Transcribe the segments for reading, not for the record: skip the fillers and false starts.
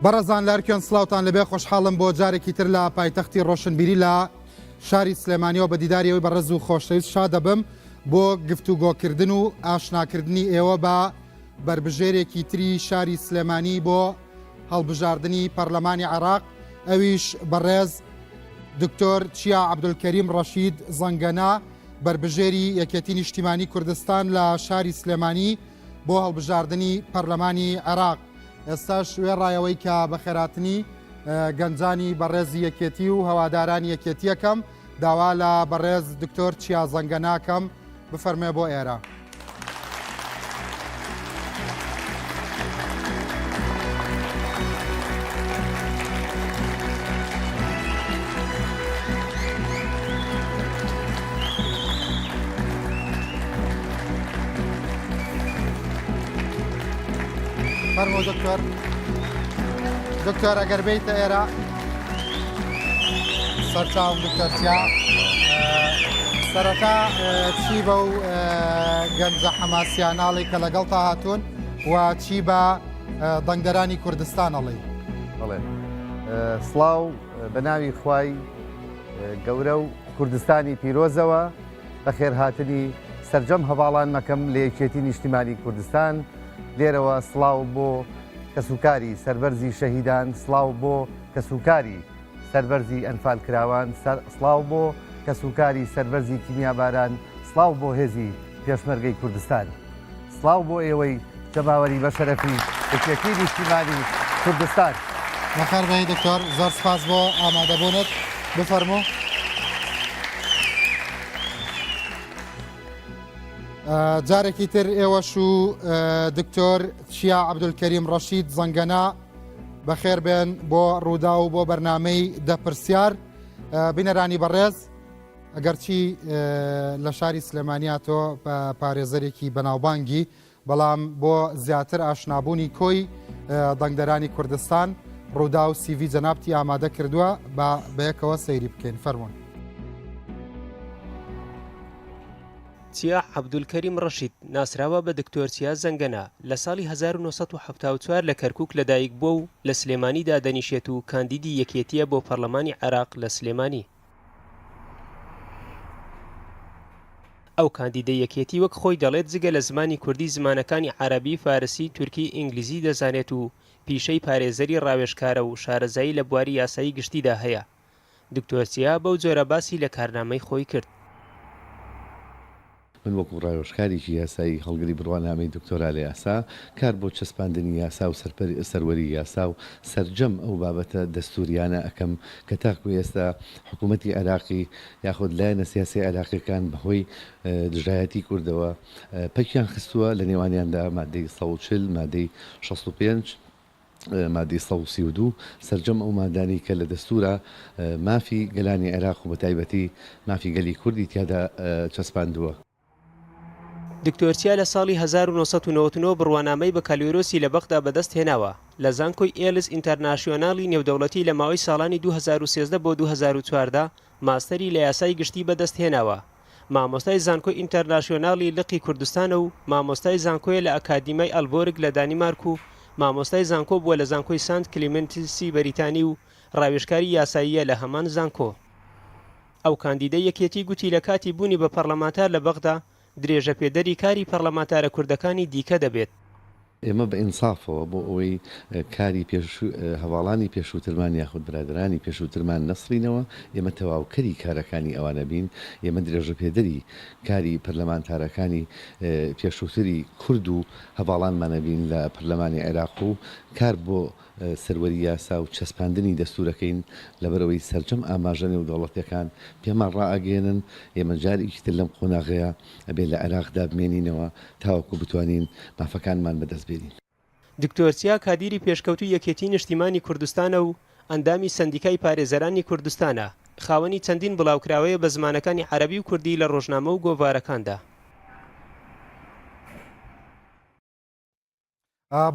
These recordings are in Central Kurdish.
بەڕێزان لەرکێن سڵاوتان لەبێ خۆشحاڵم بۆ جارێکی تر لە پایتەختی ڕۆشنبیری لە شاری سلێمانیەوە بە دیداریەوەی بەڕێز و خۆشەویست شاد دەبم بۆ گفتوگۆکردن و ئاشناکردنی ئێوە بە بربژێرێکی تری شاری سلێمانی بۆ هەڵبژاردننی پەرلەمانی عێراق ئەویش بەڕێز دکتۆر چیا عەبدولکەریم ڕەشید زەنگەنا بربژێری یەکێتی نیشتیمانی کوردستان لە شاری سلێمانی بۆ هەڵبژاردننی پەرلەمانی عێراق. ئێستاش وێڕایەوەی کە بەخێراتنی گەنجانی بەڕێزی یەکێتی و هەوادارانی یەکێتیەکەم داوا لە بەڕێز دکتۆر چیا زەنگەناکەم بفەرمێ بۆ ئێرە. فەرمۆ دکتۆر ئەگەر بیتە ئێرە سەرچاوم دکتۆر چیا سەرەتا چی بە و گەنجە حەماسیاناڵی کە لەگەڵ تا هاتوون و چی بە دەنگدەرانی کوردستان ئەڵێ؟ بەڵێ سڵاو بە ناوی خوای گەورە و کوردستانی پیرۆزەوە بەخێر هاتنی سەرجەم هەواڵان مەکەم لە یەکێتی نیشتیمانی کوردستان. لێرەوە سڵاو بۆ کەسوکاری سەربەرزی شەهیدان، سڵاو بۆ کەسوکاری سەربەرزی ئەنفال کراوان، سڵاو بۆ کەسوکاری سەربەرزی کیمیاباران، سڵاو بۆ هێزی پێشمەرگەی کوردستان، سڵاو بۆ ئێوەی جەماوەری بە شەرەفی یەکێتی نیشتیمانی کوردستان. بەخێر بێی دکتۆر، زۆر سپاس بۆ ئامادەبوونت. بفەرموو. جارێکی تر ئێوەش و دکتۆر چیا عەبدولکەریم ڕەشید زەنگەنا بەخێر بێن بۆ ڕوودا و بۆ بەرنامەی دەپرسیار. بینەرانی بەڕێز، ئەگەرچی لە شاری سلێمانیاتۆ بە پارێزەرێکی بەناوبانگی، بەڵام بۆ زیاتر ئاشنابوونی کۆی دەنگدەرانی کوردستان ڕوودا و سیڤی جەنابتی ئامادە کردووە بە بەیەکەوە سەیری بکەین. فەرموون. چیا عەبدولکەریم ڕەشید ناسراوە بە دکتۆر چیا زەنگەنا لە ساڵی 1974 لە کەرکووک لەدایک بووە و لە سلێمانیدا دەنیشێت و کاندیدی یەکێتیە بۆ پەرلەمانی عێراق لە سلێمانی. ئەو کاندیدە یەکێتی وەک خۆی دەڵێت جگە لە زمانی کوردی زمانەکانی عەرەبی، فارسی، تورکی، ئینگلیزی دەزانێت و پیشەی پارێزەری ڕاوێژکارە و شارەزایی لە بواری یاسایی گشتیدا هەیە. دکتۆر چیا بەو جۆرە باسی لە کارنامەی خۆی کرد. من وەکو ڕاوێژکارێکی یاسایی هەڵگری بڕوانامەی دکتۆرا لە یاسا کار بۆ چەسپاندنی یاسا و سەروەری یاسا و سەرجەم ئەو بابەتە دەستوریانە ئەەکەم کە تاکو ئێستا حکوومەتی عێراقی یاخود لایەنە سیاسی عێراقیەکان بەهۆی دژایەتی کوردەوە پەکیان خستووە، لە نێوانیاندا مادەی 140 مادەی 65 مادەی 132 سەرجەم ئەو مادانی کە لە دەستورە مافی گەلانی عێراق و بە تایبەتی مافی گەلی کوردی تیادا چەسپاندووە. دکتۆر چیا لە ساڵی 1999 بڕوانامەی بە کالیۆرۆسی لە بەغدا بەدەست هێناوە. لە زانکۆی ئێلس ئینتەرناشیۆناڵی نێودەوڵەتی لە ماوەی ساڵانی 2013 بۆ 2014 ماستەری لە یاسای گشتی بەدەست هێناوە. مامۆستای زانکۆی ئینتەرناشیۆناڵی لقی کوردستانە و مامۆستای زانکۆیە لە ئەکادیمای ئەلبۆرگ لە دانیمارک و مامۆستای زانکۆ بووە لە زانکۆی سانت کلیمنتسی بەریتانی و ڕاوێژکاری یاساییە لە هەمان زانکۆ. ئەو کاندیدە یەکێتی گوتی لە کاتی بوونی بە پەرلەمانتار لە بەغدا درێژە پێدەری کاری پەرلەمانتارە کوردەکانی دیکە دەبێت. ئێمە بە ئینسافەوە بۆ ئەوەی کاری هەواڵانی پێشووترمان یاخود برادرانی پێشووترمان نەسڕینەوە، ئێمە تەواوکەری کارەکانی ئەوانە بین، ئێمە درێژە پێدەری کاری پەرلەمانتارەکانی پێشووتری کورد و هەواڵانمانە بین لە پەرلەمانی عێراق و کار بۆ سەروەری یاسا و چەسپاندنی دەستورەکەین لەبەرەوەی سەرجەم ئاماژە نێودەوڵەتیەکان پێمان ڕائەگەێنن. ئێمە جارێکی تر لەم قۆناغەیە ئەبێت لە عێراقدا بمێنینەوە تاوەکو بتوانین مافەکانمان بەدەست بێنین. دکتۆر چیا کادیری پێشکەوتوی یەکێتی نیشتیمانی کوردستانە و ئەندامی سەندیکای پارێزەرانی کوردستانە، خاوەنی چەندین بڵاوکراوەیە بە زمانەکانی عەرەبی و کوردی لە ڕۆژنامە و گۆڤارەکاندا.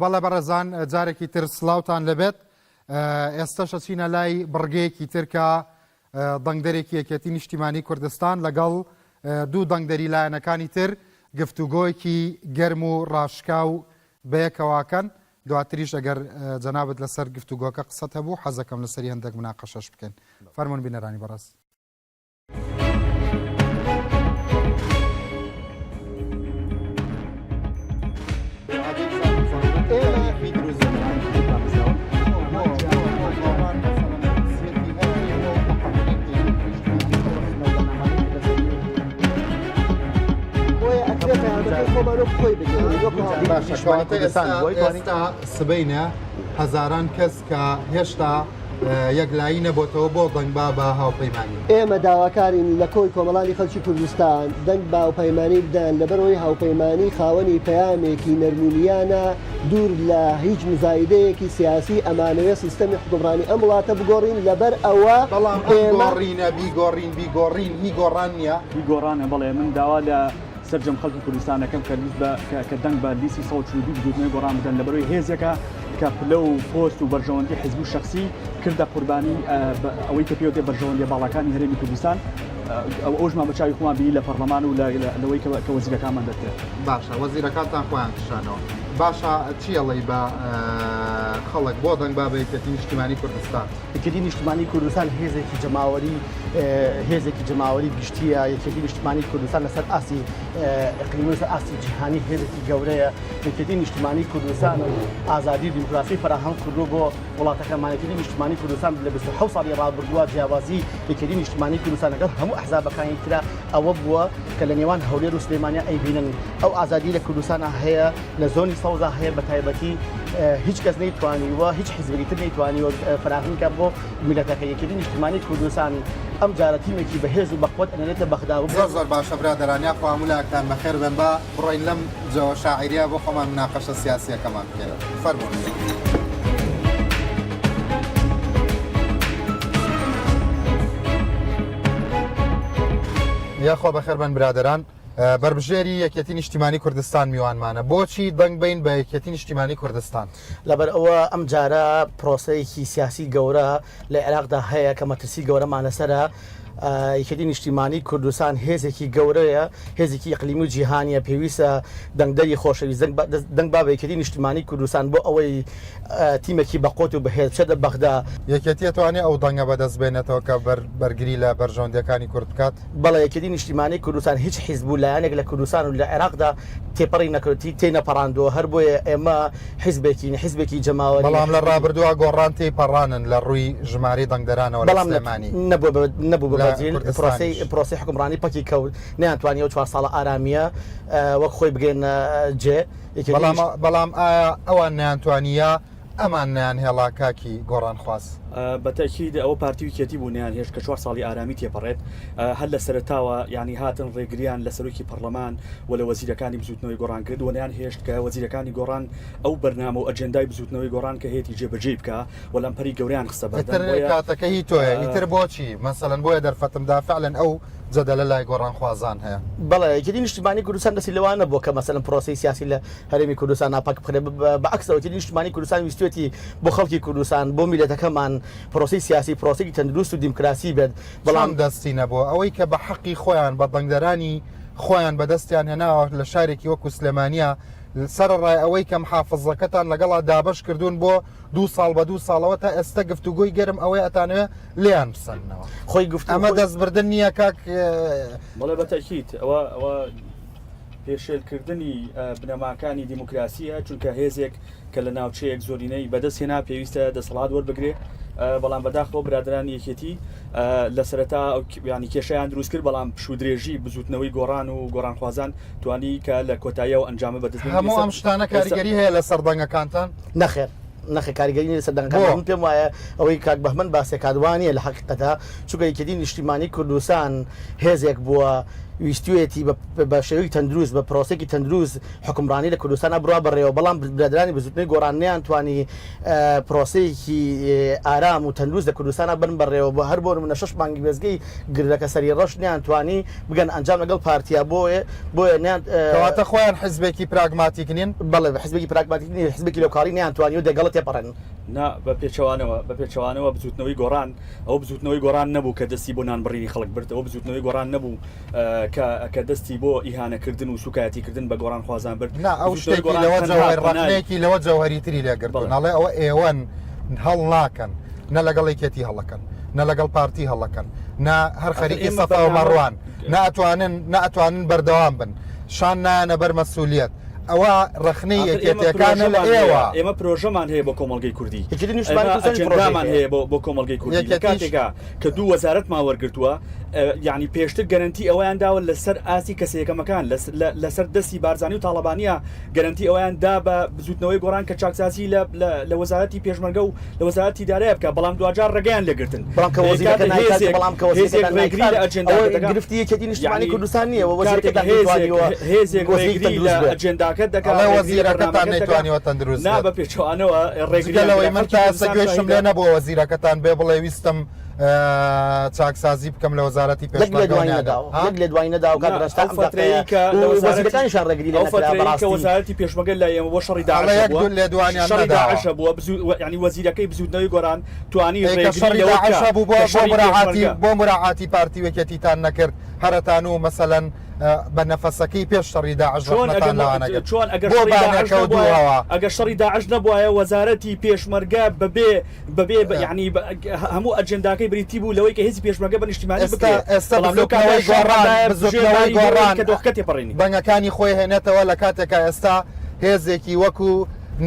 بەڵێ بەڕێزان، جارێکی تر سڵاوتان لەبێت. ئێستاش ئەچینە لای بڕگەیەکی تر کە دەنگدەرێکی یەکێتی نیشتیمانی کوردستان لەگەڵ دوو دەنگدەری لایەنەکانی تر گفتوگۆیەکی گەرم و ڕاشکاو بەیەکەواکەن. دواتریش ئەگەر جەنابەت لەسەر گفتوگۆکە قسەت هەبوو حەزەکەم لەسەری هەندێک مناقەشەش بکەین فەرمونون بینەرانی بەڕاست. سبەینە هەزاران کەس کە هێشتا یەکلایی نەبووتەوە بۆ دەنگبا بە هاوپەیمانی. ئێمە داواکارین لە کۆی کۆمەڵانی خەڵکی کوردستان دەنگ بە هاوپەیمانی بدەن لەبەرەوەی هاوپەیمانی خاوەنی پەیامێکی نەرمونیانە دوور لە هیچ مزایدەیەکی سیاسی ئەمانەوێ سیستەمی حکومڕانی ئەم وڵاتە بگۆڕین لەبەر ئەوە بەڵام گۆڕینە بیگۆڕین هی گۆڕان نییە بیگۆڕانە بەڵێ من داوا لە سەررجەم خەڵکی کوردستانەکەم کە دەنگ بە لیسی 142 بدوتنەوەی گۆڕان بدەن لەبەرەوەی هێزێکە کە پلە و پۆست و بەرژەوەندی حزب و شخصی کردە قوربانی ئەوەی کە پێوتێ بەرژەوەندی باڵەکانی هەرێمی کوردستان ئەوژمان بە چاوی خۆمان بی لە پەرلەمان و لەوەی کە وەزیرەکانمان دەکرێت. باشە وەزیرەکانتان خۆیان کشانەوە باشە چیەڵی بە خەڵک بۆ دەنگ با بە یەکێتی نیشتیمانی کوردستان. یەکێتی نیشتیمانی کوردستان هێزێکی جەماوەری گشتیە یەکێتی نیشتیمانی کوردستان لەسەر ئاسی ئەقلیمی لەسەر ئاسی جیهانی هێزێکی گەورەیە یەکێتی نیشتیمانی کوردستان و ئازادی دیموکراسی فراهەم کردو بۆ وڵاتەکەمان یەکێتی نیشتیمانی کوردستان لە 27 ساڵی ڕابردووە جیاوازی یەکێتی نیشتیمانی کوردستان لەگەڵ هەموو ئەحزابەکانی ترا ئەوە بووە کە لە نێوان هەولێر و سلێمانیا ئەیبینن ئەو ئازادی لە کوردستانە هەیە لە زۆنی سەوزا هەیە بە تایبەتی هیچ کەس نەیتوانیوە هیچ حیزبێکی تر نەیتوانیوە فراهەمکە بۆ میلەتەکە یەکێتی نیشتیمانی کوردستان ئەم جارە تیمێکی بەهێز و بەقوت ئەنێتە بەغدا و زۆر باشە برادەرانیا خۆمولایەکتان بەخێر بن بە بڕۆین لەم جەوە شاعیریا بۆ خۆمان مناقەشە سیاسیەکەمان بکەین فەرمووی. یاخۆ بەخێر بن برادەران بربژێری یەکێتی نیشتیمانی کوردستان میوانمانە بۆچی دەنگ بین بە یەکێتی نیشتیمانی کوردستان لەبەر ئەوە ئەم جارە پرۆسەیەکی سیاسی گەورە لە عێراقدا هەیە کە مەترسی گەورەمانە سەرە یەکێتی نیشتیمانی کوردستان هێزێکی گەورەیە هێزێکی ئەقلیمی و جیهانیە پێویستە دەنگدەری خۆشەویست دەنگ با بە یەکێتی نیشتیمانی کوردستان بۆ ئەوەی تیمێکی بەقۆت و بەهێز بچێتە بەغدا یەکێتی توانێت ئەو دەنگە بەدەست بێنێتەوە کە بەرگری لە بەرژەوەندەکانی کورد بکات بەڵێ یەکێتی نیشتیمانی کوردستان هیچ حیزب و لایەنێک لە کوردستان و لە عێراقدا تێپەڕی نەکردی تێنەپەڕاندەوە هەر بۆیە ئێمە حیزبێکی جەماوەری بەڵام لە ڕابردووە گۆڕان تێپەڕانن لە ڕووی ژماری دەنگدەرانەوە لە سلێمانی نەبوو پرۆسی حکومڕانی پەکی کەوت نەیانتوانیەوە 4 ساڵە ئارامیە وەک خۆی بگەین جێ بەڵام ئایا ئەوان نیانتوانیە ئەمان نیان هێڵا کاکی گۆڕان خواست بەتەکید ئەوە پارتی وکێتی بوونیان هێش کە 4 ساڵی ئارامی تێپەڕێت هەر لە سەرتاوە ینی هاتن ڕێگریان لە سەرۆکی پەرلەمان و لە وەزیرەکانی بزوتنەوەی گۆڕان کرد وەیان هێشت کە وەزیرەکانی گۆڕان ئەو بەرنامە و ئەجندای بزوتنەوەی گۆڕان کە هێتی جێبەجێ بکە و لەمپەری گەوریان خستە کاتەکە هی تۆیە ئیتر بۆچی مەسەلەن بۆیە دەرفەتمدا فعلەن ئەو جەدەلە لای گۆڕان خوازان هەیە بەڵێ یەکێتی نیشتیمانی کوردستان دەستی لەوانە بۆ کە مەسەلەن پرۆسی سیاسی لە هەرێمی کوردستان ناپاک بخرێ بەعکسەوە یەکێتی نیشتیمانی کوردستان ویستوێتی بۆ خەڵکی کوردستان بۆ میلەتەکەمان پرۆسی سیاسی پرۆسێکی تەندروست و دیموکراسی بێت بەڵام دەستی نەبووە ئەوەی کە بە حەقی خۆیان بە دەنگدەرانی خۆیان بەدەستیان هێناوە لە شارێکی وەکو سلێمانیا سەرڕای ئەوەی کەم حافظەکەتان لەگەڵا دابش کردوون بۆ 2 ساڵ بە 2 ساڵەوە تا ئێستا گفتوگۆی گەرم ئەوەی ئەتانوێ لیان بسەنەوە خۆی گفت ئەمە دەستبردن نییە کاک بەڵێ بەتەکید ئەوە پێشێلکردنی بنەماکانی دیموکراسیە چونکە هێزێک کە لە ناوچەیەک زۆرینەی بەدەستهێنا پێویستە دەسەڵات وەربگرێ بەڵام بەداخەوە برادرانی یەکێتی لە سەرەتا ینی کێشەیان دروست کرد بەڵام پشودرێژی بزوتنەوەی گۆڕان و گۆڕانخوازان توانی کە لە کۆتاییەوە ئەنجامە بەدەست هەموو ئەم شتانە کاریگەری هەیە لە سەردەنگەکانتان نەخێر کاریگەری سەردەنگەکان پێم وایە ئەوەی کاک بەهمن باسێکادوانیە لە حەقیقەتە چونکە یەکێتی نیشتیمانی کوردستان هێزێک بووە ویستوێتی بە شێوەی تەندروست بە پرۆسێکی تەندروست حکومڕانی لە کوردستانە بڕوا بڕێەوە بەڵام برادرانی بزوتنەی گۆڕانیان توانی پرۆسەیەکی ئارام و تەندروست لە کوردستانە بن بڕێەوە بۆ هەر بۆ منە 6 مانگی بێزگەی گرەکە سەری ڕەش نیان توانی بگەن ئەنجام لەگەڵ پارتیا بۆیە کەواتە خۆیان حزبێکی پراگماتیکنین بەڵێ حزبێکی پراگماتیکنی حزبێکی لۆکاڵی نیان توانی و دەگەڵ تێپەڕێن بە پێچەوانەوە بزوتنەوەی گۆڕان ئەو بزوتنەوەی گۆڕان نەبوو کە دەستی بۆ نانبڕینی خەڵک برد ئەو بزوتنەوەی گۆڕان نەبوو کە دەستی بۆ ئیهانەکردن و سوکایەتیکردن بە گۆڕان خوازان برد ئەو شتێکی لەوە ڕخنێکی لەوە جەوهری تری لێگرتون ناڵێ ئەوە ئێوەن هەڵ ناکەن نە لەگەڵ یەکێتی هەڵەکەن نە لەگەڵ پارتی هەڵەکەن نە هەر خەریکی سەفا و مەڕوان ناتوانن بەردەوام بن شان نانە بەر مەسئولیت ئەوە ڕخنەی یەکێتیەکانە لە ئێوە ئێمە پرۆژەمان هەیە بۆ کۆمەڵگەی کوردی ئەجندامان هەیە بۆ کۆمەڵگەی کوردی کاتێکا کە دوو وەزارەتمان وەرگرتووە یعنی پێشتر گەرنتی ئەویان داوە لەسەر ئاسی کەسەیەکەمەکان لەسەر دەستی بارزانانی و تاڵەبانیە گەرنتی ئەویان دا بە بزوتنەوەی گۆڕان کە چاکسازی لە وەزارەتی پێشمەرگە و لە وەزارەتی دارایە بکە بەڵام دوجار ڕێگەیان لێگرتن گرفتی یەکێتی نیشتیمانی کوردستان نییە هێزێک ڕێگری لە ئەجێنداکە دەکات وەزیرەکەتان نەیتوانیوە تەندروست نا بە پێچوانەوە ڕێگریەوەی من تا سەگوێشم لێ نەبووە وەزیرەکەتان بێ بڵێ ویستم چاکسازی بکەم لە وەزارەتی لە دوای نەدا و وەزیرەکانیشان ڕێگری کە وەزارەتی پێشمەرگە لە ئێمە بۆ شەڕی لێ دوانیان داعش بووە ینی وەزیرەکەی بزوتنەوەی گۆڕان توانی بۆ مراعاتی پارتی وەکێتیتان نەکرد هەرتان و مەسەلەن بە نەفەسەکەی پێش شەڕی داعش چۆن ئەگەر شەڕی داعش نەبووایە وەزارەتی پێشمەرگە بەبێ ینی هەموو ئەجنداکەی بریتی بوو لەوەی کە هیچ پێشمەرگە بە نیشتیمانی گۆڕان بەنگەکانی خۆی هێنێتەوە لە کاتێکە ئێستا هێزێکی وەکو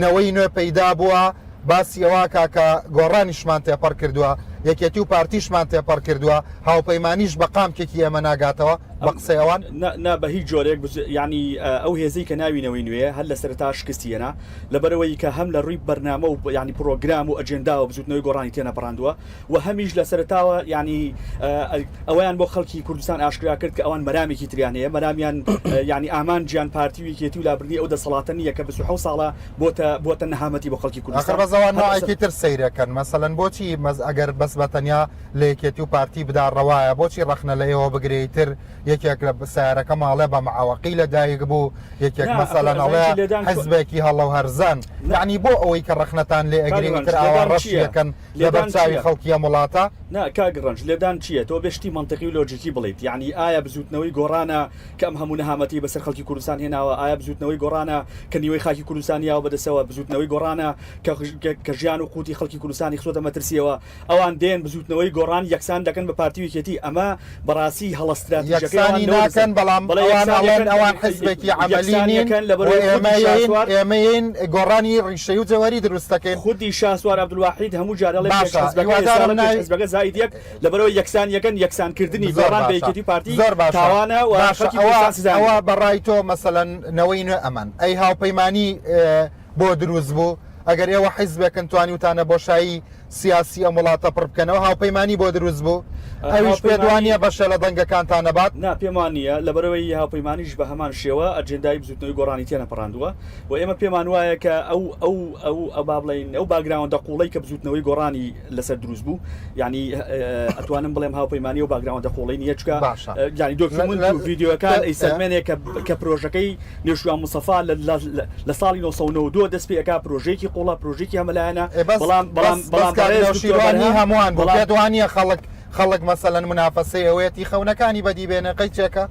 نەوەی نوێ پەیدا بووە باسی ئەوە کاکە گۆڕانیشمان تێپەڕ کردووە یەکێتی و پارتیشمان تێپەڕ کردووە هاوپەیمانیش بە قامکێکی ئێمە ناگاتەوە بە قسەی ئەوان بە هیچ جۆرێک ینی ئەو هێزەی کە ناوینەوەی نوێ هەر لە سەرتا شکستیەنە لەبەرەوەی کە هەم لە ڕووی بەرنامە و ینی پرۆگرام و ئەجندا و بزوتنەوەی گۆڕانی تێنەپەڕاندووە و هەمیش لە سەرتاوە ینی ئەویان بۆ خەڵکی کوردستان ئاشکرا کرد کە ئەوان مەرامێکی تریان هەیە مەرامیان ینی ئامان گیان پارتی و یەکێتی و لابردنی ئەو دەسەڵاتە نیە کە 26 ساڵە بۆتە نەهامەتی بۆ خەڵکی کوردستان بەزەوان ناوایکی تر سەیرەکەن مەسەلەن بۆچی ئەگەر بەس بەتەنیا لە یەکێتی و پارتی بدا ڕەوایە بۆچی ڕەخنە لە ئێوە بگرێتتر یەکێک لە سیارەکە ماڵێ بە معاوەقی لەدایک بوو یەکێک مەسەلەن ئەڵێ حزبێکی هەڵە و هەرزان یعنی بۆ ئەوەی کە ڕەخنەتان لێ ئەگرێتتر ئاوا ڕەشیەکەن لە بەرچاوی خەڵکیە وڵاتە کاگڕنج لێدان چییە تۆ بێشتی منطقی و لۆجیکی بڵیت یعنی ئایا بزوتنەوەی گۆڕانە کە ئەم هەموو نەهامەتی بەسەر خەڵکی کوردستان هێناوە ئایا بزوتنەوەی گۆڕانە کە نیوەی خاکی کوردستانیاوە بەدەسەوە بزوتنەوەی گۆڕانە کە ژیان و قوتی خەڵکی کوردستانی خۆتە مەترسیەوە ئەوان دێن بزوتنەوەی گۆڕان یەکسان دەکەن بە پارتی وەکێتی ئەمە بەڕاستی هەڵەستراتیژەکەی ناکەن بەڵام ئەوان حزبێکی عملینین ئێمەین گۆڕانی ڕیشەی و جەوەری دروستەکەین خودی شاسوار عەبدولواحید هەموو جارە حزبەکە زایدیەک لەبەرەوەی یەکسانکردنی گۆڕان بە یەکێتی پارتی زۆر تاوانە ئەوە بەڕای تۆ مەسەلەن نەوەی نوێ ئەمان ئەی هاوپەیمانی بۆ دروست بوو ئەگەر ئێوە حیزبێکن توانیوتانە بۆشایی سیاسی ئەم وڵاتە پڕ بکەنەوە هاوپەیمانی بۆ دروست بوو ئەویش پێدوانیە بەشە لە دەنگەکانتان نەبات نا پێمان نییە لەبەرەوەی هاوپەیمانیش بە هەمان شێوە ئەجندای بزوتنەوەی گۆڕانی تێنەپەڕاندووە و ئێمە پێمان وایە کە ئەو با بڵین ئەو باگراوەندە قوڵەی کە بزوتنەوەی گۆڕانی لەسەر دروست بوو ینی ئەتوانم بڵێم هاوپەیمانی و باگراوەندە قوڵەی نییە چکە ینی دۆکمنت و ڤیدیۆکان ئەیسەرمێنێک کە پرۆژەکەی نێشوان مستەفا لە ساڵی 1992 دەست پێکا پرۆژێکی قوڵە پرۆژێکی هەمەلایەنە بەڵام شیروانی هەمووان بۆ پێدوانیە خەڵک مەسەلەن منافەسەی ئەوەتی خەونەکانی بەدی بێنە قەیچێکە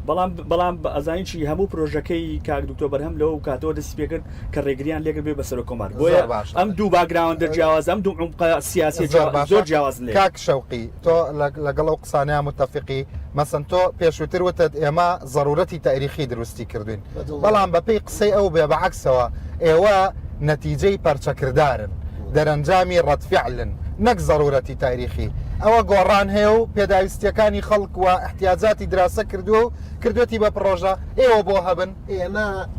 بەڵام ئەزانیی هەموو پرۆژەکەی کاک دکتۆر بەرهەم لەوە کاتەوە دەستی پێکرد کە ڕێگریان لێگر بێ بەسەر کۆمار بۆیە ئەم دوو باگراوەندە جیاواز ئەم دوو عمق سیاسی زۆر جیاواز لێ کاک شەوقی تۆ لەگەڵ ئەو قسانەیە متتەفقی مەسەن تۆ پێشووتر وتت ئێمە ضرورەتی تاریخی دروستی کردوین بەڵام بەپێی قسەی ئەو بێ بەعکسەوە ئێوە نەتیجەی پەرچەکردارن دەرەنجامی ڕەتفعلن نەک ضرورەتی تاریخی ئەوە گۆڕان هەیە و پێداویستیەکانی خەڵک و احتیاجاتی دراسە کردوێتی بە پرۆژە ئێوە بۆ هەبن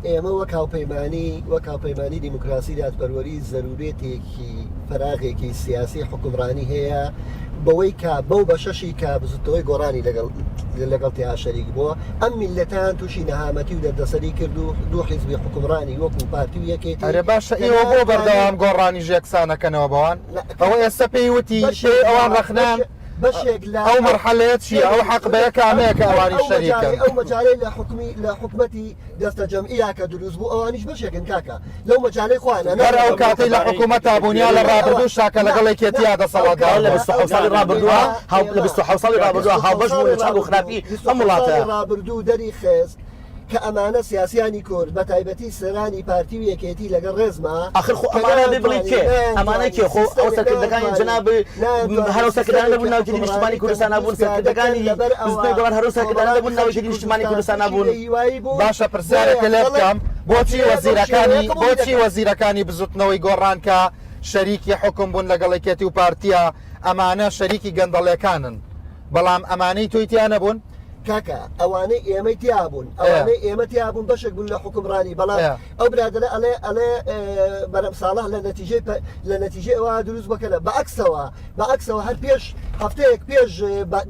ئێمە وەک هاوپەیمانی دیموکراسی دادپەروەری ضرورێتێکی فراغێکی سیاسی حکومڕانی هەیە بەوەی کە بەو بە شەشی کە بزوتەوەی گۆڕانی لەگەڵ تیا شەریک بووە ئەم میلەتان تووشی نەهامەتی و دەردەسەری کرد و دوو حیزبی حکومڕانی وەکو پارتی و یەکێتی ئەرێ باشە ئێوە بۆ بەردەوام گۆڕانی ژێکسانەکەنەوە بەوان ئەوە ئێستا پێی وتی ئەوان ڕەخنان بەشێک ئەو مەرحەلەیە چی ئەو حەق بەیە کامەیە کە ئەوانی شەریکن ئەو مەجارەی لە حکومەتی دەستە جەمعیە کە دروست بوو ئەوانیش بەشێکن کاکە لەو مەجارەی خوانە هەر ئەو کاتی لە حکوومەت بوونیا لە ڕابردوو شاکە لەگەڵی کێتیا دەسەڵاتدا لە 26 ساڵی ڕابردووە لە 26 ساڵی ڕابردووە هاوبەش بوون لە چاک و خراپی ئەم وڵاتە ڕابردوو دەری خێز کە ئەمانە سیاسیانی کورد بە تایبەتی سەرانی پارتی و یەکێتی لەگەڵ ڕێزما آخر خۆ ئەمانە بڵی کێ ئەمانە کێ خۆ ئەو سەرکردەکانی جەناب هەرو سەرکردان لەبوون ناوچەی نیشتیمانی کوردستان نبوون سەرکردەکانی بزنەوەی گەوان هەرو سەرکردان لەبوون ناوچەی نیشتیمانی کوردستان نبوون باشە پرسیارێکە لێ بکەم بۆچی وەزیرەکانی بزوتنەوەی گۆڕان کە شەریکی حکم بوون لەگەڵی کێتی و پارتیە ئەمانە شەریکی گەندەڵیەکانن بەڵام ئەمانەی تۆی تیا نەبوون کاکە ئەوانەی ئێمەی تیابوون ئەوانەی ئێمە تیابوون بەشێک بوون لە حکومڕانی بەڵام ئەو برادرە ئەڵێ بەرەم ساڵح لە نەتیجە ئەوە دروست بکەنە بەعکسەوە هەر پێش هەفتەیەک پێش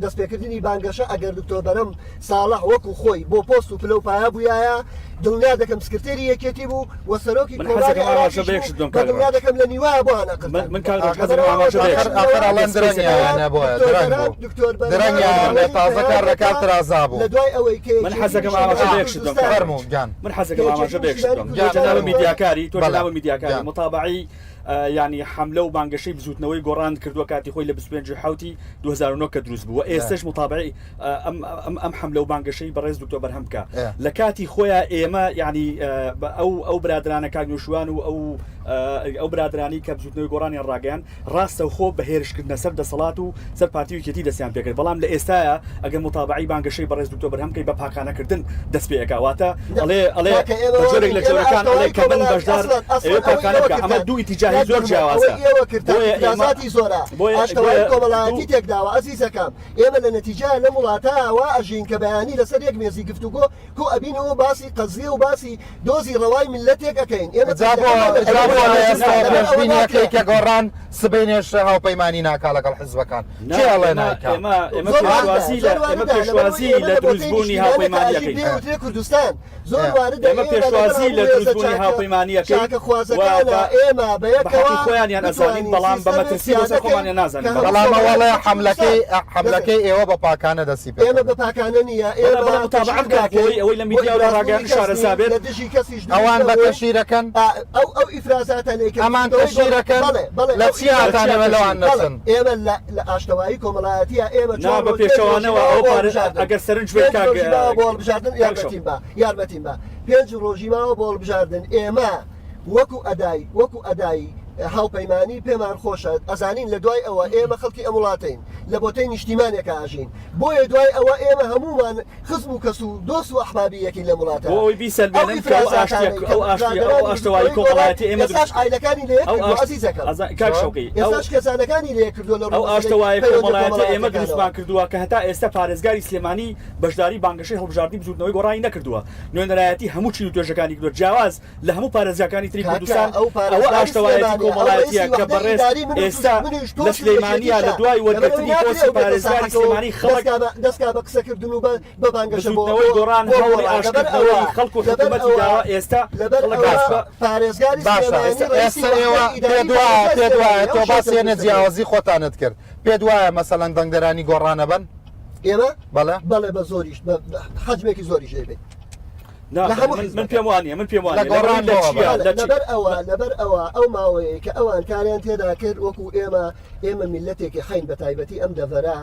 دەستپێکردنی بانگەشە ئەگەر دکتۆر بەرەم ساڵح وەکو خۆی بۆ پۆست و پلە و پایە بوویایە دڵنیا دەکەم سکرتێری یەکێتی بوو وە سەرۆکی دڵنیا دەکەم لە نیوایە بۆ تازەکار ڕێکات ترازا بوو لە دوای ئەوەی من حەزەکەم ئاماژە بێکشتم میدیاکاری تۆ ناوە میدیاکاری متابعی ینی حملە و بانگەشەی بزوتنەوەی گۆڕان کردووە کاتی خۆی لە 25 حوتی 2009 کە دروست بووە ئێستش متابعی ئەم حملە و بانگەشەی بەڕێز دکتۆر بەرهەم بکە لە کاتی خۆیان ئێمە ینی ئەو برادرانە کاگنوشوان و ئەو برادرانی کە بزوتنەوەی گۆڕانی ڕاگەیان ڕاستە خۆ بە هێرشکردنە سەر دەسەڵات و سەر پارتی و کێتی دەستیان پێکرد بەڵام لە ئێستاە ئەگەر متابعی بانگەشەی بەڕێز دکتۆر بەرهەم کەی بە پاکانەکردن دەست پێکەواتە ئەڵێ جۆرێک لە جۆرەکان ئەڵێ کە من بەشدار پاکانە بکە ئەمە دوو ئیتیجاهی زۆر جیاوازە ئێوەکردازاتی زۆرە ئاشتەوایی کۆمەڵایەتی تێکداوە ئەزیزەکەم ئێمە لە نەتیجە لە وڵاتەوە ئەژین کە بەیانی لەسەر یەک مێزی گفتوگۆ کۆ ئەبینەوە باسی قەزیە و باسی دۆزی ڕەوای میلەتێک ئەەکەین ئێمە پێشبینیەکەی کە گۆڕان سبەینێش هاوپەیمانی ناکا لەگەڵ حزبەکان پێشوازی لە دروستبوونی هاوپەیمانیەکەی کوردستان زۆر وارد پێشوازی لە دروستبوونی هاوپەیمانیەکەی خوازەکانە ئێمە بەیەکەوە خۆیانیان ئەزانین بەڵام بە مەترسی لەسەر خۆمانیان نازانین بەڵامەوەڵێ حملەکەی ئێوە بە پاکانە دەسی پێ ئێمە بە پاکانە نییە ئێمە ئەوەی لە میدیا و ڕاگەیان شارەزابێت لە دژی کەسیش ئەوان بە کەشیرەکەن ئەو ئیفرازاتانێک ئەمان کەشیرەکەن لە چی هاتانەوە لەوان نەچن ئێمە لە ئاشتەوایی کۆمەڵایەتیە ئێمە بە پێشەوانەوە ئەو ئەگەر سەرنج بۆڵبژاردن یارمەتیم بە 5 ڕۆژی ماوە بۆڵبژاردن ئێمە وەکو ئەدایی هاوپەیمانی پێمان خۆشە ئەزانین لە دوای ئەوە ئێمە خەڵکی ئەم وڵاتین لە بۆتەی نیشتیمانێکە ئاژین بۆیە دوای ئەوە ئێمە هەمومان خزم و کەس و دۆست و ئەحبابیەکی لە وڵاتە ئەوی بیسەلبێنن کە ئەو ئاشتەوایی کۆمەڵایەتی ئێمە ئایلەکانی لێ ئێستاش کەسانەکانی لێ کردووە ئەو ئاشتەوایی کۆمەڵایەتی ئێمە دروستمان کردووە کە هەتا ئێستا پارێزگاری سلێمانی بەشداری بانگەشەی هەڵبژاردننی بزوتنەوەی گۆڕانی نەکردووە نوێنەرایەتی هەموو چین و توێژەکانی کردووە جیاواز لە هەموو پارێزگاکانی تری کوردستان ئەوە ئاشتەوایەتی کۆمەڵایەتیە کە بەڕێز ئێستا لە سلێمانیە لە دوای وەرگرتنی پۆستی پارێزگاری سلێمانی خەڵک دەستکا بە قسەکردن و بە بانگەشەوەی گۆڕان هەوڵی ئاشکردنەوەی خەڵک و حکومەتی داوە ئێستا پارێزگاری پێدوایە تۆ باسیێنە جیاوازی خۆتانت کرد پێ دوایە مەسەڵەن دەنگدەرانی گۆڕانە بن ئێمە بەڵێ بە زۆریش حەجمێکی زۆریش دەبێت من پێم وانە لەبەر ئەوە ئەو ماوەیە کە ئەوان کاریان تێدا کرد وەکو ئێمە میلەتێکی حین بە تایبەتی ئەم دەڤەرە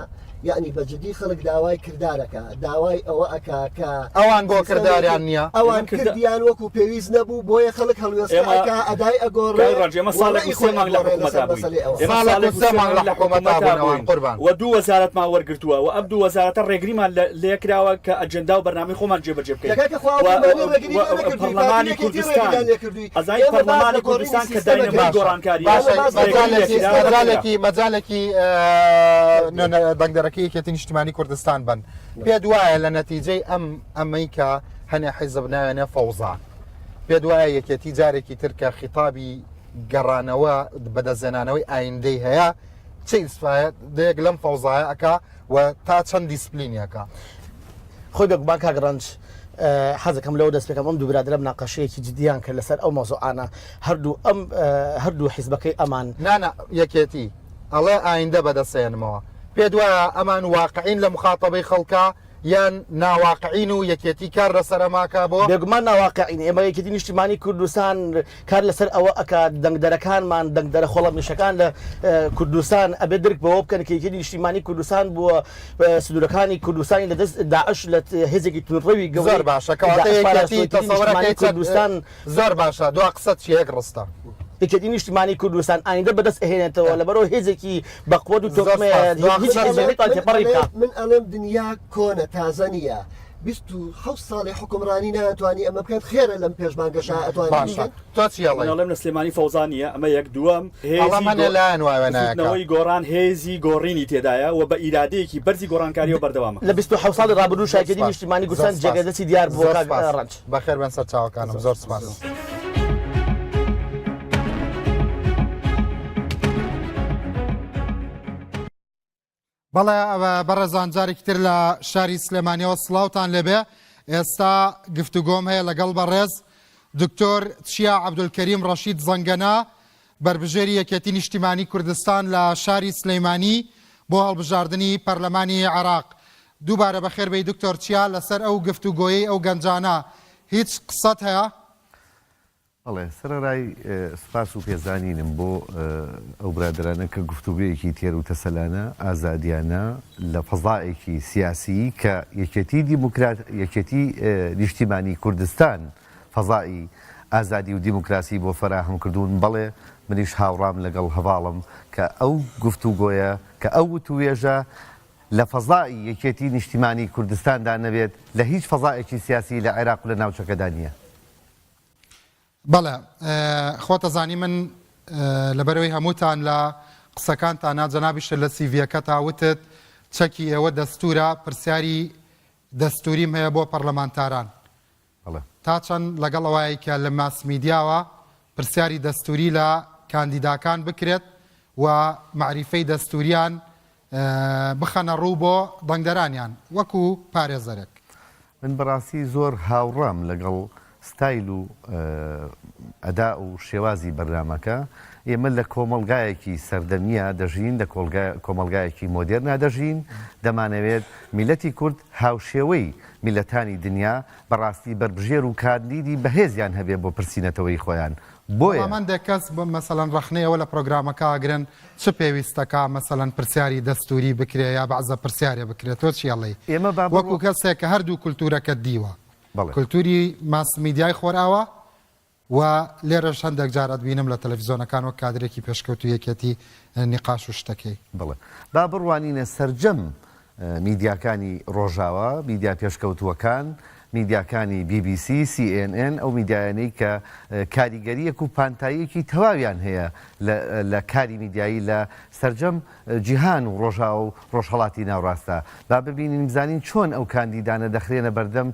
یعنی بەجددی خەڵک داوای کردارەکە داوای ئەوە ئەکاکە ئەوان بۆ کرداریان نییە ئەوان کردیان وەکو پێویست نەبوو بۆیە خەڵک هەڵوێستەکە ئەدای ئەگۆڕێمە ساڵێکی سێمان لە حکوومەتەوەن قوربان و دوو وەزارەتمان وەرگرتووە و ئەم دوو وەزارەتە ڕێگریمان لێکراوە کە ئەجەندا و بەرنامەی خۆمان جێبەجێ بکەین پەرلەمانی کوردستان ئەزای پەرلەمانی کوردستان کە داینەمای گۆڕانکاری مەجالێکی بەنگدەرەکەی یەکێتی نیشتیمانی کوردستان بن پێ دوایە لە نەتیجەی ئەمەی کە هەنێ حیزب ناوێنێ فەوزا پێ دوایە یەکێتی جارێکی ترکە خیتابی گەڕانەوە بەدەزێنانەوەی ئایندەی هەیە چه ئیسفایەت دەیەک لەم فەوزایە ئەکا و تا چەند دیسپلینیەکە خۆی بەگوبان کاگەڕنج حەزەکەم لەوە دەست پێکەم ئەم دوو برادرە ناقەشەیەکی جدیان کرد لەسەر ئەو مۆزوعانە هەردوو حیزبەکەی ئەمان نانە یەکێتی ئەڵێ ئایندە بەدەسێنمەوە پێ دوایە ئەمان واقعین لە مخاتەبەی خەڵکە یان ناواقعین و یەکێتی کار لەسەر ئەماکە بۆ بێگومان ناواقعین ئێمە یەکێتی نیشتیمانی کوردستان کار لەسەر ئەوە ئەکا دەنگدەرەکانمان دەنگدەرە خۆڵەمێشەکان لە کوردستان ئەبێ درک بەوە بکەن کە یەکێتی نیشتیمانی کوردستان بووە سنوورەکانی کوردستانی لەدەست داعش لە هێزێکی تونڕەوی زۆر باشە کەواتە یەکێتی تەسەوەرەکەی کوردستان زۆر باشە دو قسەت چیەک ڕستە یەکێتی نیشتیمانی کوردستان ئاینده بەدەست ئەهێنێتەوە لەبەرەوە هێزێکی بەقوەت و تۆکمە من ئەڵێم دنیا کۆنە تازە نییە 26 ساڵی حکومڕانی ناتوانانی ئەمە بکات خێرە لەم پێشمانگەشە ئەتوانین تۆ چیڵێ لەم لە سلێمانی فەوزانیە ئەمە یەک دووەم لایەن وایەنەوەی گۆڕان هێزی گۆڕینی تێدایە و بە ئیرادەیەکی بەرزی گۆڕانکاریەوە بەردەوامە لە 26 ساڵی ڕابردوو شایەتی نیشتیمانی کوردستان جێگەدەستی دیار بووە ڕەنج بەخێر بن سەر چاوەکانم زۆر سپاس. بەڵێ بەڕێزان جارێکی تر لە شاری سلێمانیەوە سڵاوتان لێبێ ئێستا گفتوگۆم هەیە لەگەڵ بەڕێز دکتۆر چیا عەبدولکەریم ڕەشید زەنگەنا بربژێری یەکێتی نیشتیمانی کوردستان لە شاری سلەیمانی بۆ هەڵبژاردننی پەرلەمانی عێراق. دووبارە بەخێر بێی دکتۆر چیا لەسەر ئەو گفتوگۆیی ئەو گەنجانە هیچ قسەت هەیە؟ بەڵێ سەرڕای سپاس و پێزانینم بۆ ئەو برادرانە کە گفتوگویەکی تێر و تەسەلانە ئازادیانە لە فەزایەکی سیاسی کە یەکێتی نیشتیمانی کوردستان فەزایی ئازادی و دیموکراسی بۆ فەراهم کردوون. بەڵێ منیش هاوڕام لەگەڵ هەواڵم کە ئەو گفتوگۆیە کە ئەو وتوێژە لە فەزایی یەکێتی نیشتیمانی کوردستاندا نەبێت لە هیچ فەزایەکی سیاسی لە عێراق و لە ناوچەکەدا نییە. بەڵێ خۆتەزانی من لەبەرەوەی هەمووتان لە قسەکانتان ناجەنابیشە لە سیڤیەکە تاوتت چەکی ئێوە دەستورە پرسیاری دەستوریم هەیە بۆ پەرلەمانتاران تا چەند لەگەڵ ئەوەیە کە لە ماس میدیاوە پرسیاری دەستوری لە کاندیداکان بکرێت و معریفەی دەستوریان بخەنە ڕوو بۆ دەنگدەرانیان وەکو پارێزەرێک. من بەڕاستی زۆر هاوڕام لەگەڵ ستایل و ئەدا و شێوازی بەرنامەکە. ئێمە لە کۆمەلگایەکی سەردەمیە دەژین لە کۆمەلگایەکی مۆدێرنا دەژین دەمانەوێت میلەتی کورد هاوشێوەی میلەتانی دنیا بەڕاستی بربژێر و کاندیدی بەهێزیان هەبێ بۆ پرسیینەتەوەی خۆیان. بۆیە من دەکەس مەسەلەن ڕخنەیەوە لە پرۆگرامەکە ئاگرن چ پێویستەکە مەسەلەن پرسیاری دەستوری بکرێ یا بەعزە پرسیارێ بکرێتەوە چیڵێ ئێمە وەکو کەسێک کە هەردوو کولتورەکە دیوە کولتوری ماس میدیای خۆراوە و لێرەش هەندێک جارات بینم لە تەلەڤیزۆنەکان وەک کادرێکی پێشکەوت و یەکێتی نیقاش و شتەکەی. بڵێ با بڕوانینە سەرجەم میدیاکانی ڕۆژاوە میدیا پێشکەوتووەکان میدیاکانی BBC CNN ئەو میدیایانەی کە کاریگەریەک و پانتاییەکی تەواویان هەیە لە کاری میدیایی لە سەرجەم جیهان و ڕۆژاوە و ڕۆژهەڵاتی ناوڕاستە. با ببینین بزانین چۆن ئەو کاندیدانە دەخرێنە بەردەم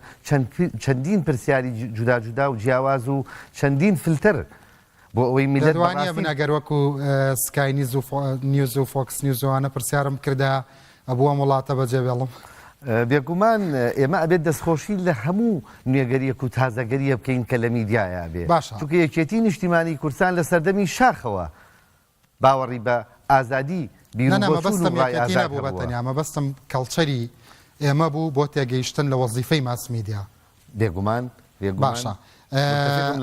چەندین پرسیاری جودا جودا و جیاواز و چەندین فلتر بۆ ئەوەی میلەتوانە من ئەگەر وەکو سکای نیوز و فۆکس نیوزوانە پرسیارم کردا ئەبووە وڵاتە بەجێ بێڵم. بێگومان ئێمە ئەبێت دەستخۆشی لە هەموو نوێگەریەک و تازەگەریە بکەین کە لە میدیایە بێ چونکە یەکێتی نیشتیمانی کوردستان لە سەردەمی شاخەوە باوەڕی بە ئازادی مەبەستم کەڵچەری ئێمە بوو بۆ تێگەیشتن لە وەزیفەی ماس میدیا. بێگومان باشە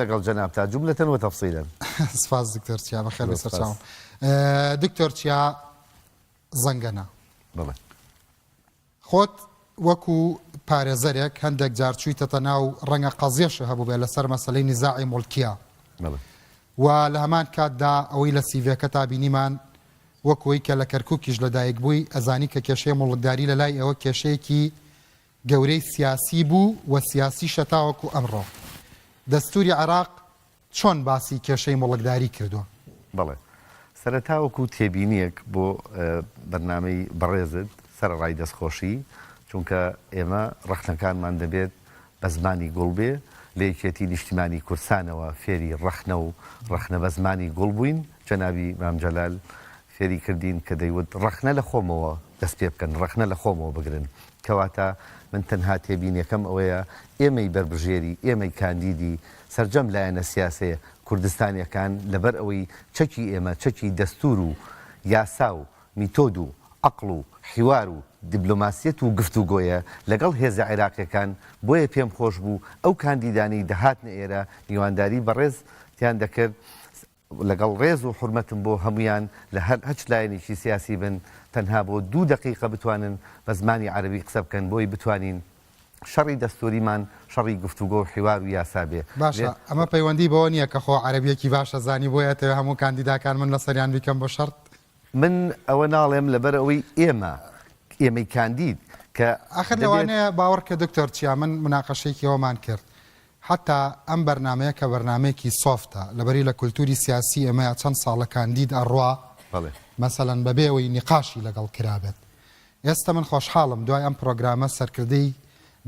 لەگەڵ جەنابتا جوملەتەن و تەفسیلەن. سپاس دکتۆر چیا بەخێر بەسەر چاوم. دکتۆر چیا زەنگەنا خۆت وەکو پارێزەرێک هەندێک جار چوویتەتە ناو ڕەنگە قەزیێشە هەبوو بێ لەسەر مەسەلەی نیزاعی موڵکیە و لە هەمان کاتدا ئەوەی لە سیڤەکە تابینیمان وەکوی کە لە کەرکووکیش لەدایک بووی ئەزانی کە کێشەی مڵکداری لە لای ئەوە کێشەیەکی گەورەی سیاسی بوو و سیاسی شەتاوەکو ئەمڕۆ دەستوری عێراق چۆن باسی کێشەی مڵکداری کردووە؟ بەڵێ سەرەتاوەکو تێبینیەک بۆ بەرنامەی بەڕێزت سەرڕای دەستخۆشی چونکە ئێمە ڕەخنەکانمان دەبێت بە زمانی گوڵ بێ لە یەکێتی نیشتیمانی کورسانەوە فێری ڕەخنە و ڕەخنە بە زمانی گوڵ بووین. جەنابی مامجەلال فێری کردین کە دەیوت ڕەخنە لە خۆمەوە دەست پێ بکەن ڕەخنە لە خۆمەوە بگرن کەواتە من تەنها تێبینیەکەم ئەوەیە ئێمەی بربژێری ئێمەی کاندیدی سەرجەم لایەنە سیاسەیە کوردستانیەکان لەبەر ئەوەی چەکی ئێمە چەکی دەستور و یاسا و میتۆد و عقل و حوار و دیبلۆماسیەت و گفتوگۆیە لەگەڵ هێزە عێراقیەکان بۆیە پێم خۆش بوو ئەو کاندیدانی دەهاتنە ئێرە میوانداری بەڕێز تیان دەکرد لەگەڵ ڕێز و حرمەتم بۆ هەمویان لە هەچ لایەنێکی سیاسی بن تەنها بۆ 2 دقیقە بتوانن بە زمانی عەربی قسە بکەن بۆی بتوانین شەڕی دەستوریمان شەڕی گفتوگۆ و حیوار و یاسا بێ. باشە ئەمە پەیوەندی بەوە نییە کە خۆ عەربیەکی باشە زانی بۆیە هەموو کاندیداکان من لە سەریان بیکەم بۆ شەڕ. من ئەوە ناڵێم لەبەر ئەوەی ئێمەی کاندید کە ئاخر لەوانەیە باوەڕ کە دکتۆر چیا من مناقەشەیەکی ئەومان کرد حتا ئەم بەرنمەیە کە بەرنمەیەکی سۆفتە لەبەری لە کولتوری سیاسی ئەمەیە چەند ساڵە کاندید ئەڕوا مەسەلەن بەبێەوەی نیقاشی لەگەڵ کرابێت. ئێستا من خۆشحاڵم دوای ئەم پرۆگرامە سەرکردەی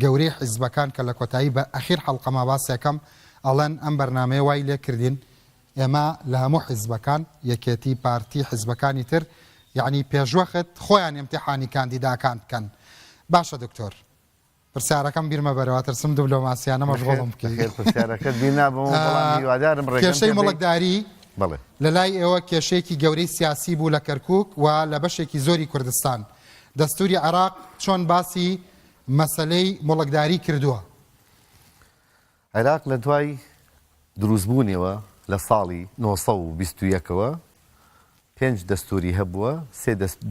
گەورەی حیزبەکان کە لە کۆتایی بە ئەخیر حەڵقەما باسێکەم ئەڵەن ئەم بەرنمەیە وای لێ کردین ئێمە لە هەموو حیزبەکان یەکێتی پارتی حیزبەکانی تر یعنی پێشوەخت خۆیان ئیمتیحانی کاندیداکان بکەن. باشە دکتۆر پرسیارەکەم بیرمە بەرەوە ترسم دیبلۆماسیانە مەشغوڵم کێشەی مڵکداری لە لای ئێوە کێشەیەکی گەورەی سیاسی بوو لە کەرکووک و لە بەشێکی زۆری کوردستان دەستوری عێراق چۆن باسی مەسەلەی مڵکداری کردووە. عێراق لە دوای دروستبوونیەوە لە ساڵی 1920ەوە 5 دەستوری هەبووە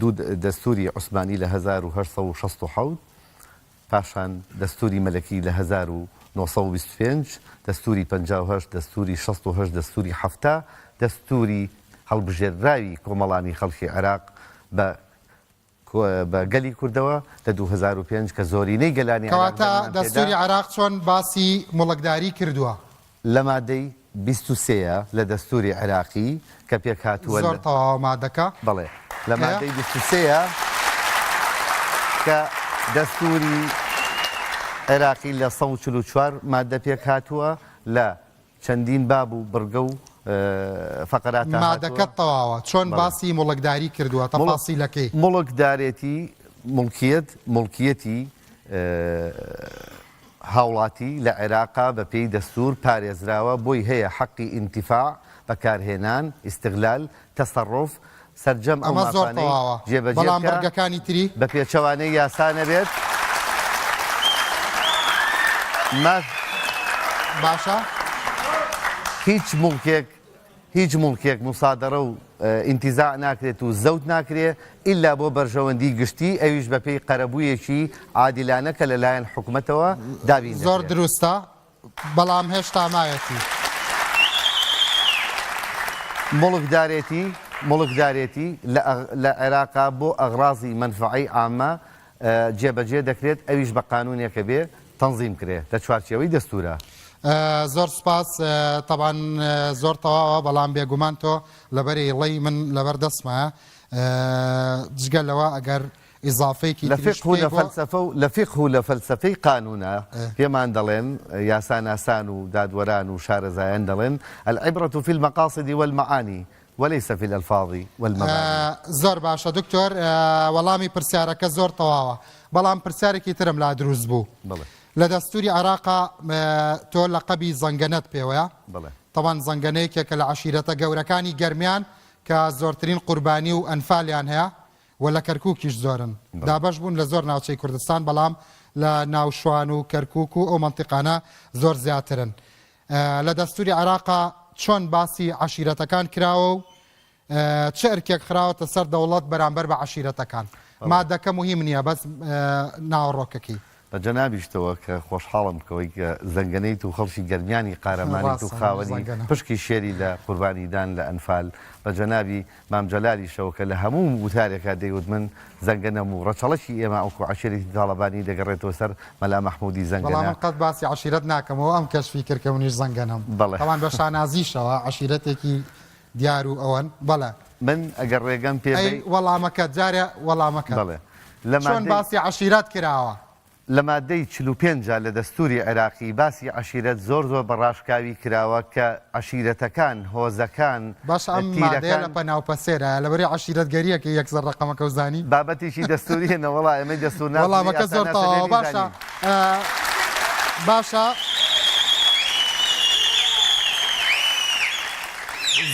2 دەستوری عوسمانی لە 1960 پاشان دەستوری مەلەکی لە 1925 دەستوری 58 دەستوری 68 دەستوری 7 دەستوری هەڵبژێرراوی کۆمەڵانی خەڵکی عێراق بە گەلی کوردەوە لە 2005 کە زۆرینەی گەلانی کەواتە دەستوری عێراق چۆن باسی مڵکداری کردووە لە مادەی 23 لە دەستوری عێراقی کە پێک هاتووە زۆر تەواو مادەکە بڵێ لە مادەی 23 کە دەستوری عێراقی لە 144 مادە پێک هاتووە لە چەندین باب و بڕگە و فقرات مادەکەت تەواوە چۆن باسی مڵکداری کردووە تەفاسیلەکەی مڵکدارێتی مڵکیەتی هاوڵاتی لە عێراقا بە پێی دەستور پارێزراوە بۆی هەیە حەقی ئینتیفاع بەکارهێنان ئیستیغلال تەسەڕف سەرجەم ئەمە زۆر تەواوە بەڵام بەرگەکانی تری بە پێچەوانەی یاسانە بێت باشە هیچ مڵکێک مسادەرە و ئینتیزاع ناکرێت و زەوت ناکرێت ئیلا بۆ بەرژەوەندی گشتی ئەویش بە پێی قەرەبوویەکی عادیلانە کە لەلایەن حکوومەتەوە دابین زۆر دروستە بەڵام هێشتا مایەتی مڵکدارێتی لە عێراقا بۆ ئەغرازی منفعی عامە جێبەجێ دەکرێت ئەویش بە قانونێکە بێ تەنظیم کرێت لە چوارچێوەی دەستورە. زۆر سپاس طبعاً زۆر تەواوە بەڵام بێگومان تۆ لەبەریڵی من لەبەر دەستمە جگە لەوە ئەگەر ئیزافەیەکی لە فقه و لە فەلسفەی قانونە پێمان دەڵێن یاساناسان و دادوەران و شارەزایان دەڵێن العبرة في المقاصد والمعاني وليس في الألفاظ والمباني. زۆر باشە دکتۆر وەڵامی پرسیارەکە زۆر تەواوە بەڵام پرسیارێکی ترم لا دروست بوو لە دەستوری عێراقا تۆ لە قەبی زەنگەنەت پێوەیە طبعاً زەنگەنەیەکێکە لە عەشیرەتە گەورەکانی گەرمیان کە زۆرترین قوربانی و ئەنفالیان هەیە و لە کەرکووکیش زۆرن دابەش بوون لە زۆر ناوچەی کوردستان بەڵام لە ناوشوان و کەرکووک و ئەو مەنتیقانە زۆر زیاترن. لە دەستوری عێراقا چۆن باسی عەشیرەتەکان کراوە و چه ئەرکێک خراوەتە سەر دەوڵەت بەرامبەر بە عەشیرەتەکان مادەکە مهم نییە بەس ناوەڕۆکەکەی بە جەنابیشتەوە کە خۆشحاڵم بکەوەی کە زەنگەنەیت و خەڵکی گەرمیانی قارەمانی و خاوەنی پشکی شێری لە قوربانیدان لە ئەنفال بە جەنابی مام جەلالیشەوە کە لە هەموو وتارێکا دەیوت من زەنگەنەم و ڕەچەڵەکی ئێمە ئەوکو عەشیرەتی تاڵەبانی دەگەڕێتەوە سەر مەلا مەحموودی زەنگەنە. بەڵام قەت باسی عەشیرەت ناکەمەوە ئەم کەشفی کرد کە منیش زەنگەنەم بەڵام بە شانازیشەوە عەشیرەتێکی دیار و ئەوەن بەڵێ من ئەگەر ڕێگەم پێ وەڵامەکە جارێ وەڵامەکە چۆن باسی عەشیرەت کراوە لە مادەی 45 لە دەستوری عێراقی باسی عەشیرەت زۆر بەڕاشکاوی کراوە کە عەشیرەتەکان هۆزەکان باش ئەم مادەیە لە پەناوپەسێرە لەبەری عەشیرەتگەریەکە یەکسەر ڕقەمەکە و زانی بابەتێکی دەستوریە وەڵا ئەمە دەستور وەڵامەکە زۆر تەواوە باشە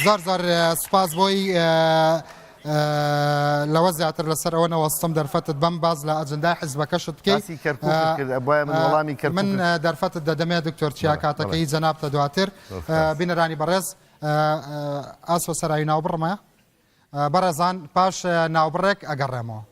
زۆر سوپاس بۆی لەوە زیاتر لەسەر ئەوە نەوەستم دەرفەتت بەم باز لە ئەجندای حیزبەکەشت بکەیت من دەرفەتت دەدەمێت دکتۆر چیا کاتەکەی جەنابتە دواتر بینەرانی بەڕێز ئاسۆ سەراوی ناوبڕمە بەڕێزان پاش ناوبڕێک ئەگەڕێمەوە.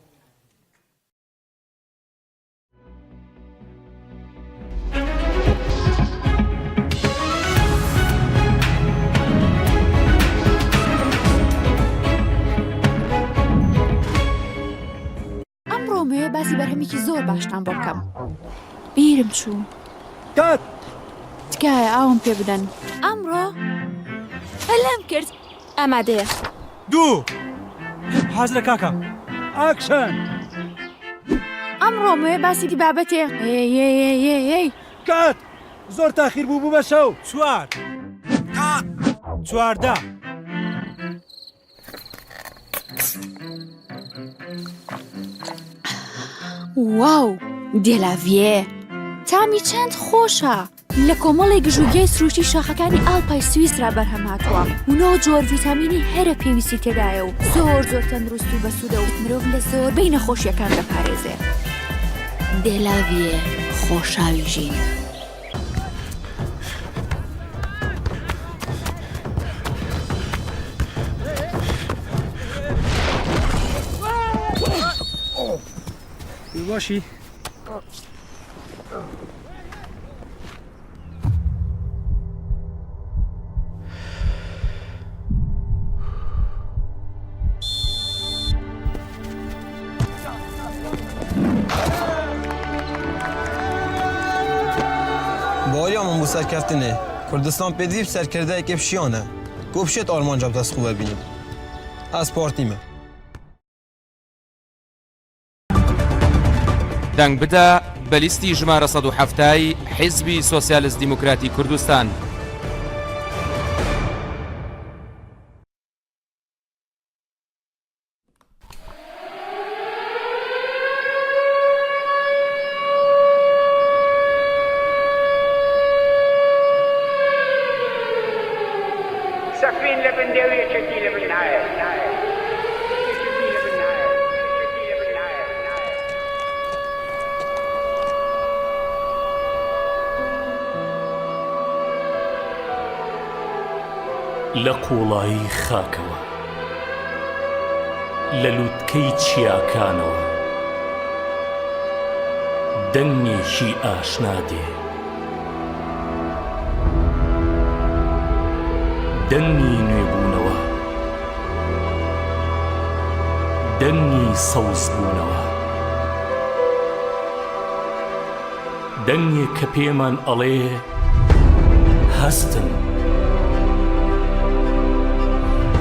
ئەمڕۆمێ باسی بەرهەمێکی زۆر باشتان بۆ بکەم. بیرم چوو تکایە ئاوم پێ بدەن. ئەمڕۆ هەلام کرد ئامادەیە. دوو حاضرە کاکە ئاکشن. ئەمڕۆمێ باسێکی بابەتێ کات زۆر تاخیر بوو بە شەو چوار چواردە. واو دێلاڤیێ تامی چەند خۆشە. لە کۆمەڵی گژوگەی سروشتی شاخەکانی ئاڵپای سویسرا بەرهەم هاتووە. و جۆر ڤیتامینی هەرە پێویستی تێدایە و زۆر تەندروست و بەسوودە و مرۆڤ لە زۆربەی نەخۆشیەکان دەپارێزێ. دێلاڤیێ خۆشاوی ژین. باشی باریا من بو سرکفتنه کردستان پدیب سرکرده اکیب شیانه گفشت آلمان جاب دست خوبه بینیم از پارتیمه دەنگ بدە بە لیستی ژمارە 170 حیزبی سۆسیالیست دیموکراتی کوردستان. سەفین لە بندێویە چەکی لە بنایە. لە قوڵایی خاکەوە لە لووتکەی چیاکانەوە دەنگێکی ئاشنا دێ دەنگی نوێبوونەوە دەنگی سەوزبوونەوە دەنگێک کە پێمان ئەڵێ هەستن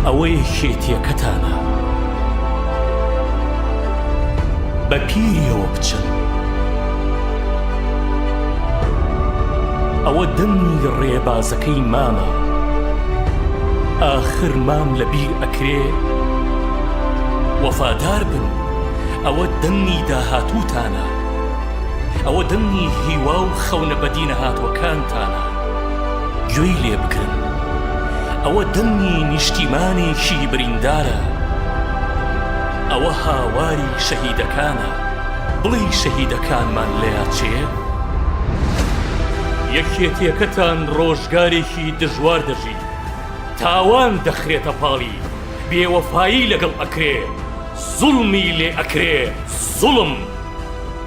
ئەوەی خێتیەکەتانە بە پیریەوە بچن ئەوە دەنگی ڕێبازەکەی مامە ئاخر مام لەبیر ئەکرێ وەفادار بن ئەوە دەنگی داهاتووتانە ئەوە دەنگی هیوا و خەونە بەدینە هاتووەکانتانە گوێی لێ بکرن ئەوە دەنگی نیشتیمانێکی بریندارە ئەوە هاواری شەهیدەکانە بڵێ شەهیدەکانمان لێیا چێ یەکێتیەکەتان ڕۆژگارێکی دژوار دەژی تاوان دەخرێتە پاڵی بێوەفایی لەگەڵ ئەکرێ زوڵمی لێ ئەکرێ زوڵم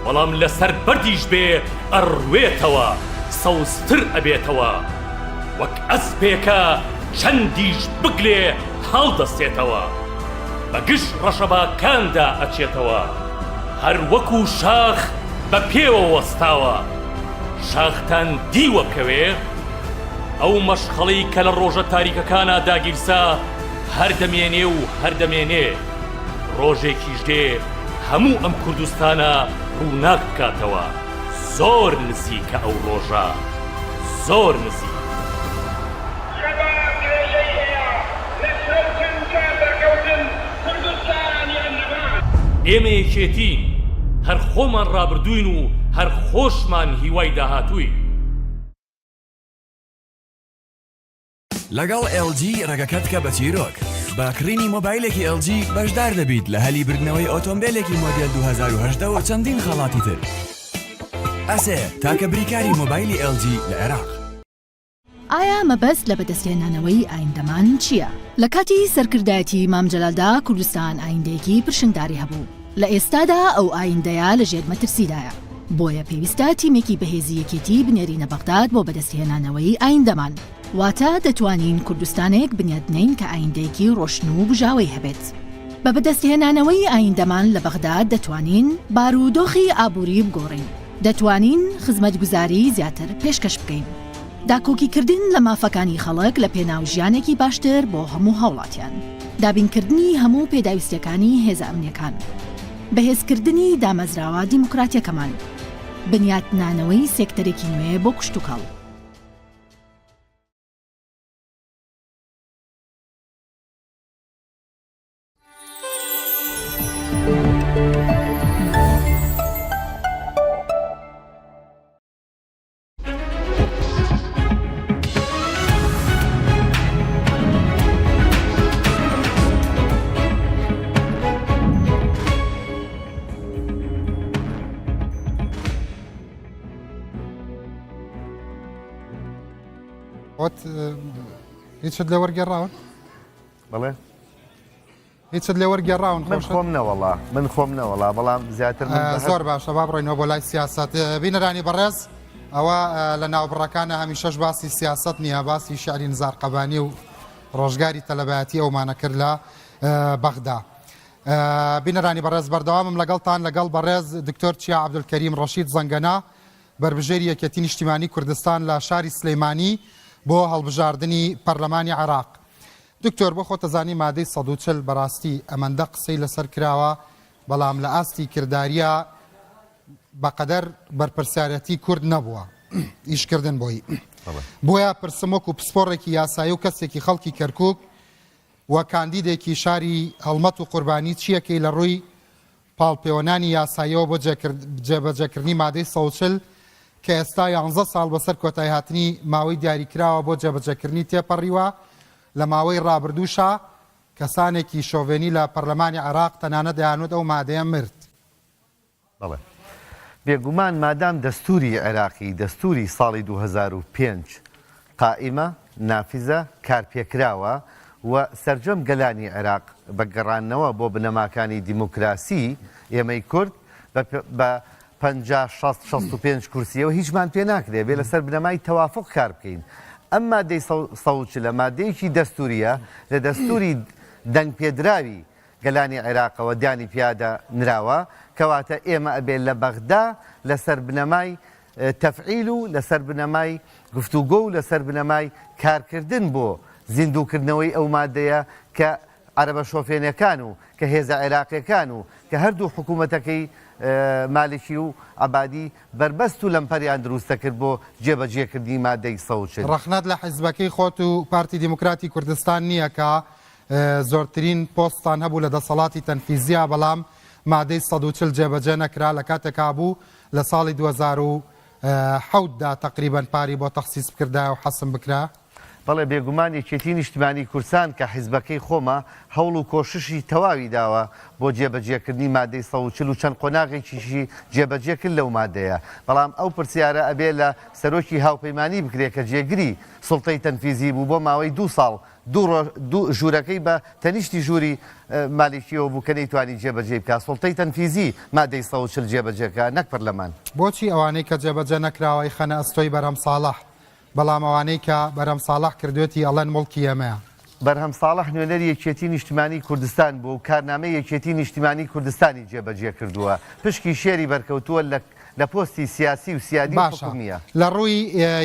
بەڵام لەسەر بەردیش بێ ئەڕوێتەوە سەوزتر ئەبێتەوە وەک ئەسپێکە چەندیش بگلێ هەڵدەستێتەوە بە گشت ڕەشەباکاندا ئەچێتەوە هەر وەکو شاخ بە پێوە وەستاوە شاختان دیوە بکەوێ ئەو مەشخەڵی کە لە ڕۆژە تاریکەکانە داگیرسا هەردەمێنێ و هەردەمێنێ ڕۆژێکیش دێ هەموو ئەم کوردستانە ڕووناک بکاتەوە زۆر نزیکە ئەو ڕۆژە زۆر نزیک ئێمە یەکێتین هەر خۆمان ڕابردوین و هەر خۆشمان هیوای داهاتووی لەگەڵ LG ڕێگەکەت کە بە چیرۆک باکڕینی مۆبایلێکی LG بەشدار دەبیت لە هەلی بردنەوەی ئۆتۆمبیلێکی مۆدێل 2010 و چەندین خەڵاتی تر. ئەسێ تاکە بریکاری مۆبایلی LG لە عێراق. ئایا مەبەست لە بەدەستهێنانەوەی ئایندەمان چییە؟ لە کاتی سەرکردایەتی مام جەلالدا کوردستان ئایندەیەکی پرشنگداری هەبوو. لە ئێستادا ئەو ئایندەیە لە ژێر مەترسیدایە. بۆیە پێویستە تیمێکی بەهێزی یەکێتی بنێرینە بەغداد بۆ بەدەستهێنانەوەی ئایندەمان. واتە دەتوانین کوردستانێک بنیادنین کە ئایندەیەکی ڕۆشن و بژاوی هەبێت. بە بەدەستهێنانەوەی ئایندەمان لە بەغداد دەتوانین بارودۆخی ئابووری بگۆڕین. دەتوانین خزمەتگوزاری زیاتر پێشکەش بکەین. داکۆکیکردن لە مافەکانی خەڵک لە پێناو ژیانێکی باشتر بۆ هەموو هاوڵاتیان. دابینکردنی هەموو پێداویستەکانی هێزە ئەمنیەکان. بەهێزکردنی دامەزراوە دیموکراتیەکەمان. بنیادنانەوەی سێکتەرێکی نوێ بۆ کوشتوکەڵ. هیچت لێ وەرگێڕاون؟ بەڵێ هیچت لێ وەرگێڕاون؟ من خۆم نەوەڵا من خۆم نەوەڵا بەڵام زیاتر زۆر باشە با بڕۆینەوە بۆ لای سیاست. بینەرانی بەڕێز ئەوە لە ناوبڕەکانە هەمیشەش باسی سیاست نییە، باسی شعری نزار قەبانی و ڕۆژگاری تەلەبایەتی ئەومانە کرد لە بەغدا. بینەرانی بەڕێز بەردەوامم لەگەڵتان لەگەڵ بەڕێز دکتۆر چیا عەبدولکەریم ڕەشید زەنگەنە بربژێری یەکێتی نیشتیمانی کوردستان لە شاری سلەیمانی بۆ هەڵبژاردننی پەرلەمانی عێراق. دکتۆر بۆ خۆ تەزانی مادەی 140 بەڕاستی ئەمەندە قسەی لەسەر کراوە، بەڵام لە ئاستی کردداریە بەقەدەر بەرپرسیارەتی کورد نەبووە ئیشکردن بۆی. بۆیە پرسمۆک و پسپۆڕێکی یاسایی و کەسێکی خەڵکی کەرکووک و کاندیدێکی شاری هەڵمەت و قوربانی چیەکەی لە ڕووی پاڵپەیوەنانی یاساییەوە بۆ جێبەجێکردنی مادەی 140 کە ئێستا 11 ساڵ بەسەر کۆتایی هاتنی ماوەی دیاریکراوە بۆ جێبەجێکردنی تێپەڕیوە. لە ماوەی ڕابردووشە کەسانێکی شۆڤێنی لە پەرلەمانی عێراق تەنانەت دەیانوت ئەو مادەیە مرد. بەڵێ بێگومان مادام دەستوری عێراقی دەستوری ساڵی 2005 قائمە نافیزە کارپێکراوە و سەرجەم گەلانی عێراق بەگەڕانەوە بۆ بنەماکانی دیموکراسی ئێمەی کورد بە 50-65 کورسیەوە هیچمان پێ ناکرێ بێ لەسەر بنەمای تەوافق کار بکەین. ئەم مادەی 140 لە مادەیەکی دەستوریە لە دەستوری دەنگ پێدراوی گەلانی عێراقەوە دانی پیادە نراوە کەواتە ئێمە ئەبێت لە بەغدا لەسەر بنەمای تەفعیل و لەسەر بنەمای گفتوگۆ و لەسەر بنەمای کارکردن بۆ زیندووکردنەوەی ئەو مادەیە کە عەرەبە شۆفێنەکان و کە هێزە عێراقیەکان و کە هەردوو حکوومەتەکەی مالکی و عبادی بربەست و لەمپەریان دروستە کرد بۆ جێبەجێکردنی مادەی 140. ڕەخنەت لە حیزبەکەی خۆت و پارتی دیموکراتی کوردستان نییە کە زۆرترین پۆستان هەبوو لە دەسەڵاتی تەنفیزیە، بەڵام مادەی 140 جێبەجێ نەکرا لە کاتێکا بوو لە ساڵی 2010دا تقریبان پاری بۆ تەخسیس بکردا و حەسم بکرا. بەڵێ بێگومان یەکێتی نیشتیمانی کوردستان کە حیزبەکەی خۆمە هەوڵ و کۆششی تەواوی داوە بۆ جێبەجێکردنی مادەی 140 و چەند قۆناغێکیشی جێبەجێ کرد لەو مادەیە. بەڵام ئەو پرسیارە ئەبێ لە سەرۆکی هاوپەیمانی بکرێت کە جێگری سوڵتەی تەنفیزی بوو بۆ ماوەی 2 ساڵ دوو ژوورەکەی بە تەنیشتی ژووری مالیکیەوە بوو کە نەیتوانی جێبەجێ بکات. سوڵتەی تەنفیزی مادەی 140 جێبەجێکە نەک پەرلەمان. بۆچی ئەوانەی کە جێبەجێ نەکراوەی خەنە ئەستۆی بەرهەم ساڵح، بەڵام ئەوانەی کە بەرهەم ساڵح کردوێتی ئەڵەن مڵکی ئێمەیە؟ بەرهەم ساڵح نوێنەری یەکێتی نیشتیمانی کوردستان بوو و کارنامەی یەکێتی نیشتیمانی کوردستانی جێبەجێ کردووە. پشکی شێری بەرکەوتووە لە پۆستی سیاسی و سیادی حکومیە. لە ڕووی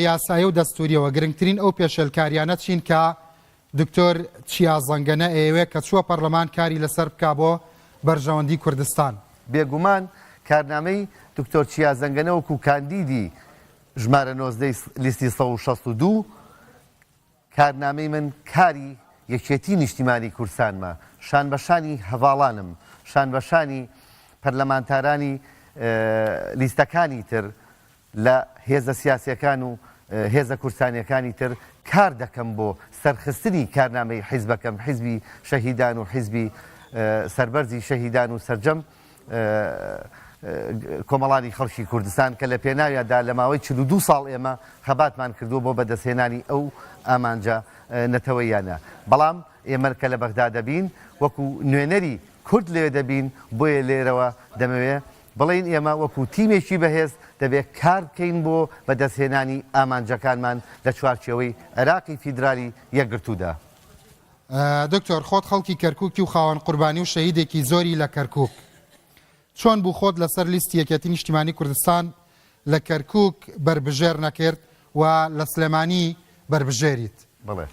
یاسایی و دەستوریەوە گرنگترین ئەو پێشێلکاریانە چین کە دکتۆر چیا زەنگەنە ئێوێ کە چووە پەرلەمان کاری لەسەر بکا بۆ بەرژەوەندی کوردستان؟ بێگومان کارنامەی دکتۆر چیا زەنگەنە وەکو کاندیدی ژمارە 19 لیستی 162 کارنامەی من کاری یەکێتی نیشتیمانی کوردستانمە، شان بەشانی هەواڵانم، شان بەشانی پەرلەمانتارانی لیستەکانی تر لە هێزە سیاسیەکان و هێزە کورسانیەکانی تر کار دەکەم بۆ سەرخستنی کارنامەی حیزبەکەم حیزبی شەهیدان و حیزبی سەربەرزی شەهیدان و سەرجەم کۆمەڵانی خەڵکی کوردستان کە لە پێناویدا لە ماوەی 42 ساڵ ئێمە خەباتمان کردو بۆ بەدەستهێنانی ئەو ئامانجە نەتەوەیانە بەڵام ئێمە کە لە بەغدا دەبین وەکو نوێنەری کورد لێ دەبین بۆیە لێرەوە دەمەوێت بڵین ئێمە وەکو تیمێکی بەهێز دەبێت کار بکەین بۆ بەدەستهێنانی ئامانجەکانمان لە چوارچێوەی عێراقی فیدرالی یەکگرتوودا. دکتۆر خۆت خەڵکی کەرکووکی و خاوەن قوربانی و شەهیدێکی زۆری لە کەرکووک چۆن بوو خۆت لەسەر لیستی یەکێتی نیشتیمانی کوردستان لە کەرکووک بربژێر نەکرد و لە سلێمانی بربژێریت؟ بڵێ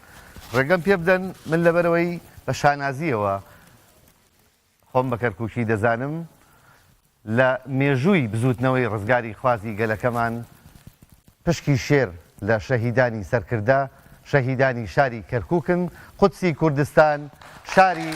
ڕێگەم پێ بدەن من لەبەرەوەی بە شانازیەوە خۆم بە کەرکووکی دەزانم لە مێژووی بزوتنەوەی ڕزگاری خوازی گەلەکەمان پشکی شێر لە شەهیدانی سەرکردا شەهیدانی شاری کەرکووکن قودسی کوردستان شاری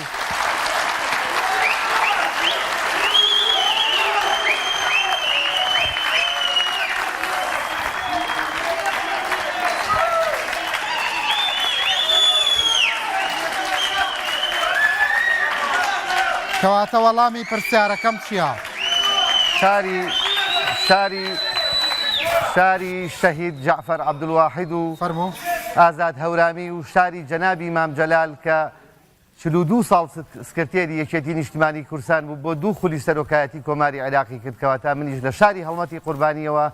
کەواتە وەڵامی پرسیارەکەم چییە؟ شاری شەهید جعفەر عەبدولواحید و فەرموو ئازاد هەورامی و شاری جەنابی مام جەلال کە 42 ساڵ سکرتێری یەکێتی نیشتیمانی کوردستان بوو بۆ 2 خولی سەرۆکایەتی کۆماری عێراقی کرد کەواتە منیش لە شاری هەڵمەتی قوربانیەوە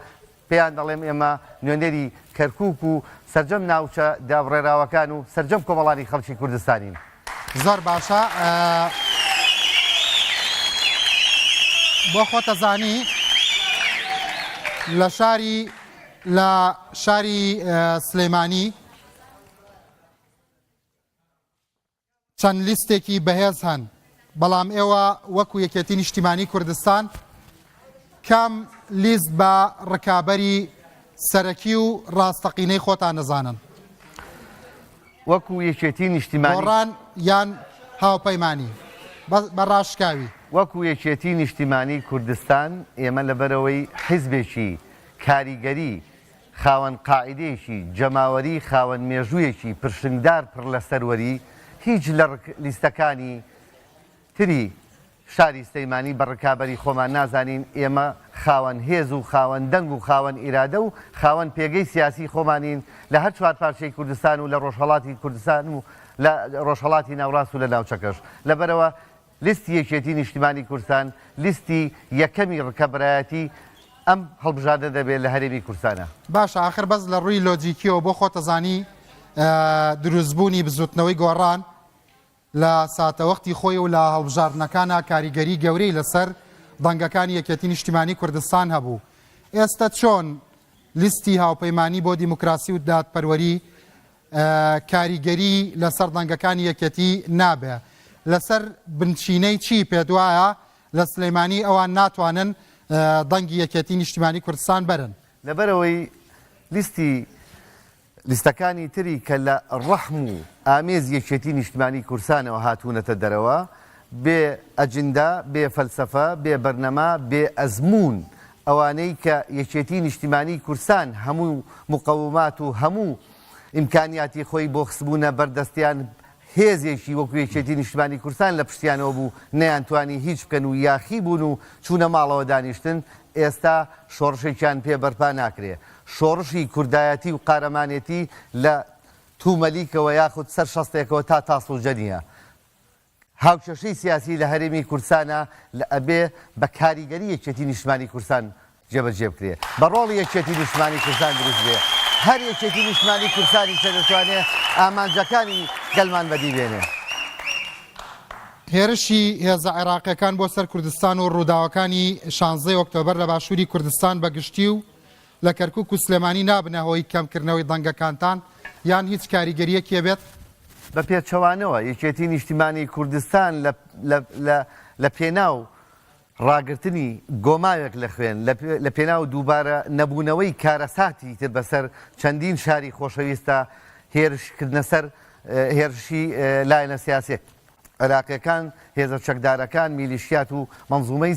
پێیان دەڵێم ئێمە نوێنەری کەرکووک و سەرجەم ناوچە دابڕێراوەکان و سەرجەم کۆمەڵانی خەڵکی کوردستانین. زۆر باشە بۆ خۆتە زانی لە شاری سلێمانی چەند لیستێکی بەهێز هەن بەڵام ئێوە وەکو یەکێتی نیشتیمانی کوردستان کام لیست بە ڕکابەری سەرەکی و ڕاستەقینەی خۆتان نەزانن وەکو یەکێتی نیشتیمانی گۆڕان یان هاوپەیمانی بەڕاشکاوی وەکو یەکێتی نیشتیمانی کوردستان ئێمە لەبەرەوەی حیزبێکی کاریگەری خاوەن قاعیدەیەکی جەماوەری خاوەن مێژوویەکی پرشنگدار پڕ لە سەروەری هیچ لە لیستەکانی تری شاری سلەیمانی بە ڕکابەری خۆمان نازانین ئێمە خاوەن هێز و خاوەن دەنگ و خاوەن ئیرادە و خاوەن پێگەی سیاسی خۆمانین لە هەر چوار پارچەی کوردستان و لە ڕۆژهەڵاتی کوردستان و لە ڕۆژهەڵاتی ناوڕاست و لە ناوچەکەش لەبەرەوە لیستی یەکێتی نیشتیمانی کوردستان لیستی یەکەمی ڕکەبەرایەتی ئەم هەڵبژاردە دەبێت لە هەرێمی کوردستانە. باشە ئاخر بەس لە ڕووی لۆجیکیەوە بۆ خۆتە زانی دروستبوونی بزوتنەوەی گۆڕان لە ساتەوەختی خۆی و لە هەڵبژاردنەکانە کاریگەری گەورەی لەسەر دەنگەکانی یەکێتی نیشتیمانی کوردستان هەبوو. ئێستا چۆن لیستی هاوپەیمانی بۆ دیموکراسی و دادپەروەری کاریگەری لەسەر دەنگەکانی یەکێتی نابێ لەسەر بنچینەی چی پێدوایە لە سلەیمانی ئەوان ناتوانن دەنگی یەکێتی نیشتیمانی کوردستان بەرن لەبەرەوەی لیستەکانی تری کە لە ڕەحم و ئامێز یەکێتی نیشتیمانی کوردستانەوە هاتوونەتە دەرەوە بێ ئەجندا بێ فەلسەفە بێ بەرنەما بێ ئەزمون ئەوانەی کە یەکێتی نیشتیمانی کوردستان هەموو مقەومات و هەموو ئیمکانیاتی خۆی بۆ خستبوونە بەردەستیان هێزێکی وەکو یەکێتی نیشتیمانی کوردستان لە پشتیانەوە بوو نەیانتوانی هیچ بکەن و یاخی بوون و چوونە ماڵەوە دانیشتن ئێستا شۆڕشێکیان پێ بەرپا ناکرێ شۆڕشی کوردایەتی و قارەمانێتی لە تومەلیکەوە یاخود سەر شەستێکەوە تا تاسڵجە نییە هاوکێشەی سیاسی لە هەرێمی کوردستانە لە ئەبێ بە کاریگەری یەکێتی نیشتیمانی کوردستان جێبەجێ بکرێ بە ڕۆڵی یەکێتی نیشتیمانی کوردستان دروست بێ هەر یەکێتی نیشتیمانی کوردستانی دەتوانێت ئامانجەکانی گەلمان بەدیبێنێ. هێرشی هێزە عێراقیەکان بۆ سەر کوردستان و ڕووداوەکانی 16 ئۆکتۆبەر لە باشووری کوردستان بەگشتی و لە کەرکووک و سلێمانی نابنە هۆی کەمکردنەوەی دەنگەکانتان یان هیچ کاریگەریەکێ بێت؟ بە پێچەوانەوە یەکێتی نیشتیمانی کوردستان لە پێناو ڕاگررتنی گۆماوێک لە خوێن لە پێناو دووبارە نەبوونەوەی کارەساتی تر بەسەر چەندین شاری خۆشەویستە هێرشکردنە سەر هێرشی لایەنە سیاسێک عێراقیەکان هێزە چەکدارەکان میلیشیات و مەنزومەی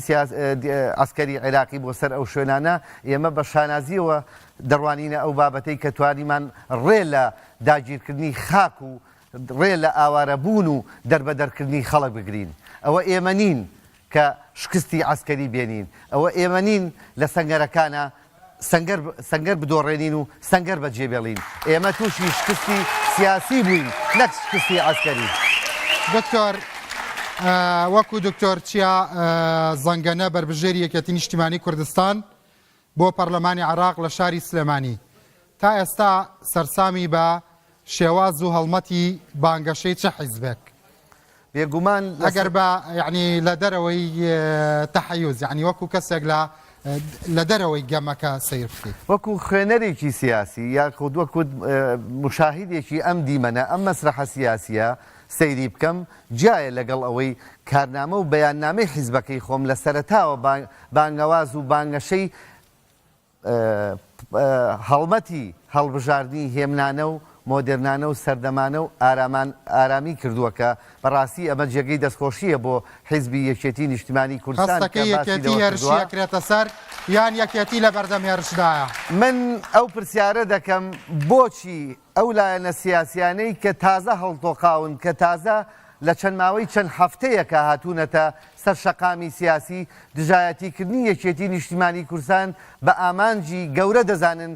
ئەسکەری عێراقی بۆ سەر ئەو شوێنانە ئێمە بە شانازیەوە دەڕوانینە ئەو بابەتەی کە توانیمان ڕێ لە داگیرکردنی خاک و ڕێ لە ئاوارەبوون و دەربەدەرکردنی خەڵک بگرین. ئەوە ئێمە نین کە شکستی عسکەری بێنین، ئەوە ئێمە نین لە سەنگەرەکانە سەنگەر بدۆڕێنین و سەنگەر بەجێبێڵین. ئێمە تووشی شکستی سیاسی بووین، نەک شکستی عسکەری. دکتۆر وەکو دکتۆر چیا زەنگەنە بربژێری یەکێتی نیشتیمانی کوردستان بۆ پەرلەمانی عێراق لە شاری سلێمانی تا ئێستا سەرسامی بە شێواز و هەڵمەتی بانگەشەی چه حیزبێک بێگومان ئەگەر بە یعنی لە دەرەوەی تەحەیوز یعنی وەکو کەسێک لە دەرەوەی گەمەکە سیر بکەیت وەکو خوێنەرێکی سیاسی یاخود وەکو مشاهیدێکی ئەم دیمەنە ئەم مەسرحە سیاسیە سەیری بکەم جایە لەگەڵ ئەوەی کارنامە و بەیاننامەی حیزبەکەی خۆم لە سەرەتاوە بانگەواز و بانگەشەی هەڵمەتی هەڵبژاردننی هێمنانە و مۆدررنانە و سەردەمانە و ئارامی کردووەکە بەڕاستی ئەمە جێگەی دەستخۆشیە بۆ حیزبی یەکێتی نیشتیمانی کوردستان هەستەکەی یەکێتی هێرشیەکرێتە سەر یان یەکێتی لە بەردەم هێرشدایە. من ئەو پرسیارە دەکەم بۆچی ئەو لایەنە سیاسیانەی کە تازە هەڵتۆقاون کە تازە لە چەند ماوەی چەند هەفتەیەکە هاتوونەتە سەر شەقامی سیاسی دژایەتیکردنی یەکێتی نیشتیمانی کوردستان بە ئامانجی گەورە دەزانن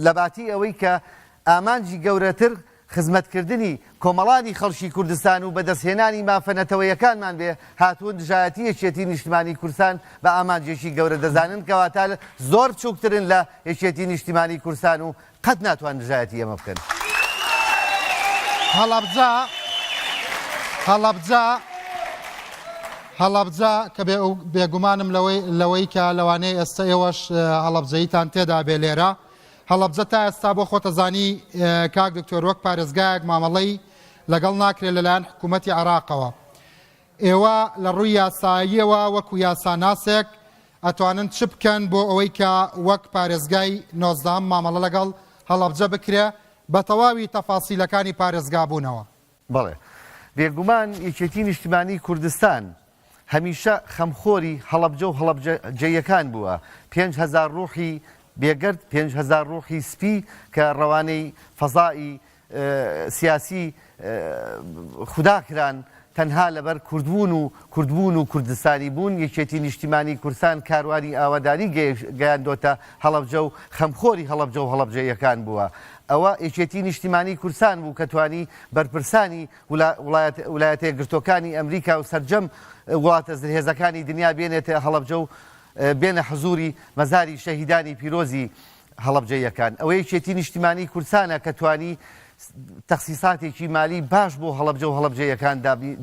لەباتی ئەوەی کە ئامانجی گەورەتر خزمەتکردنی کۆمەڵانی خەڵکی کوردستان و بەدەستهێنانی مافەنەتەوەیەکانمان بێ هاتوون دژایەتی یەکێتی نیشتیمانی کوردستان بە ئامانجێکی گەورە دەزانن کەواتە زۆر بچووکترن لە یەکێتی نیشتیمانی کوردستان و قەت ناتوان دژایەتی ئەمە بکەن. هەڵەبجە کە بێگومانم لەوەی کە لەوانەیە ئێستا ئێوەش هەڵەبجەیتان تێدا بێ لێرە هەڵەبجە تا ئێستا بۆ خۆتەزانی کاک دکتۆر وەک پارێزگایەک مامەڵەی لەگەڵ ناکرێت لەلایەن حکوومەتی عێراقەوە. ئێوە لە ڕووی یاساییەوە وەکو یاساناسێک ئەتوانن چ بکەن بۆ ئەوەی کە وەک پارێزگای 19 مامەڵە لەگەڵ هەڵەبجە بکرێ بە تەواوی تەفاسیلەکانی پارێزگابوونەوە. بەڵێ بێگومان یەکێتی نیشتیمانی کوردستان هەمیشە خەمخۆری هەڵەبجە و هەڵەبجەیەکان بووە. 5,000 ڕوحی بێگرد 5,000 ڕوحی سپی کە ڕەوانەی فەزایی سیاسی خوداکران تەنها لەبەر کوردبوون و کوردستانی بوون. یەکێتی نیشتیمانی کوردستان کاروانی ئاواداری گەیاندۆتە هەڵەبجە و خەمخۆری هەڵەبجە و هەڵەبجەیەکان بووە. ئەوە یەکێتی نیشتیمانی کوردستان بوو کە توانی بەرپرسانی وڵایەتە یەکگرتوەکانی ئەمریکا و سەرجەم وڵاتە هێزەکانی دنیا بێنێتە هەڵەبجە و بێنە حزوری مەزاری شەهیدانی پیرۆزی هەڵەبجەیەکان. ئەوە یەکێتی نیشتیمانی کوردستانە کە توانی تەخسیساتێکی مالی باش بۆ هەڵەبجە و هەڵەبجەیەکان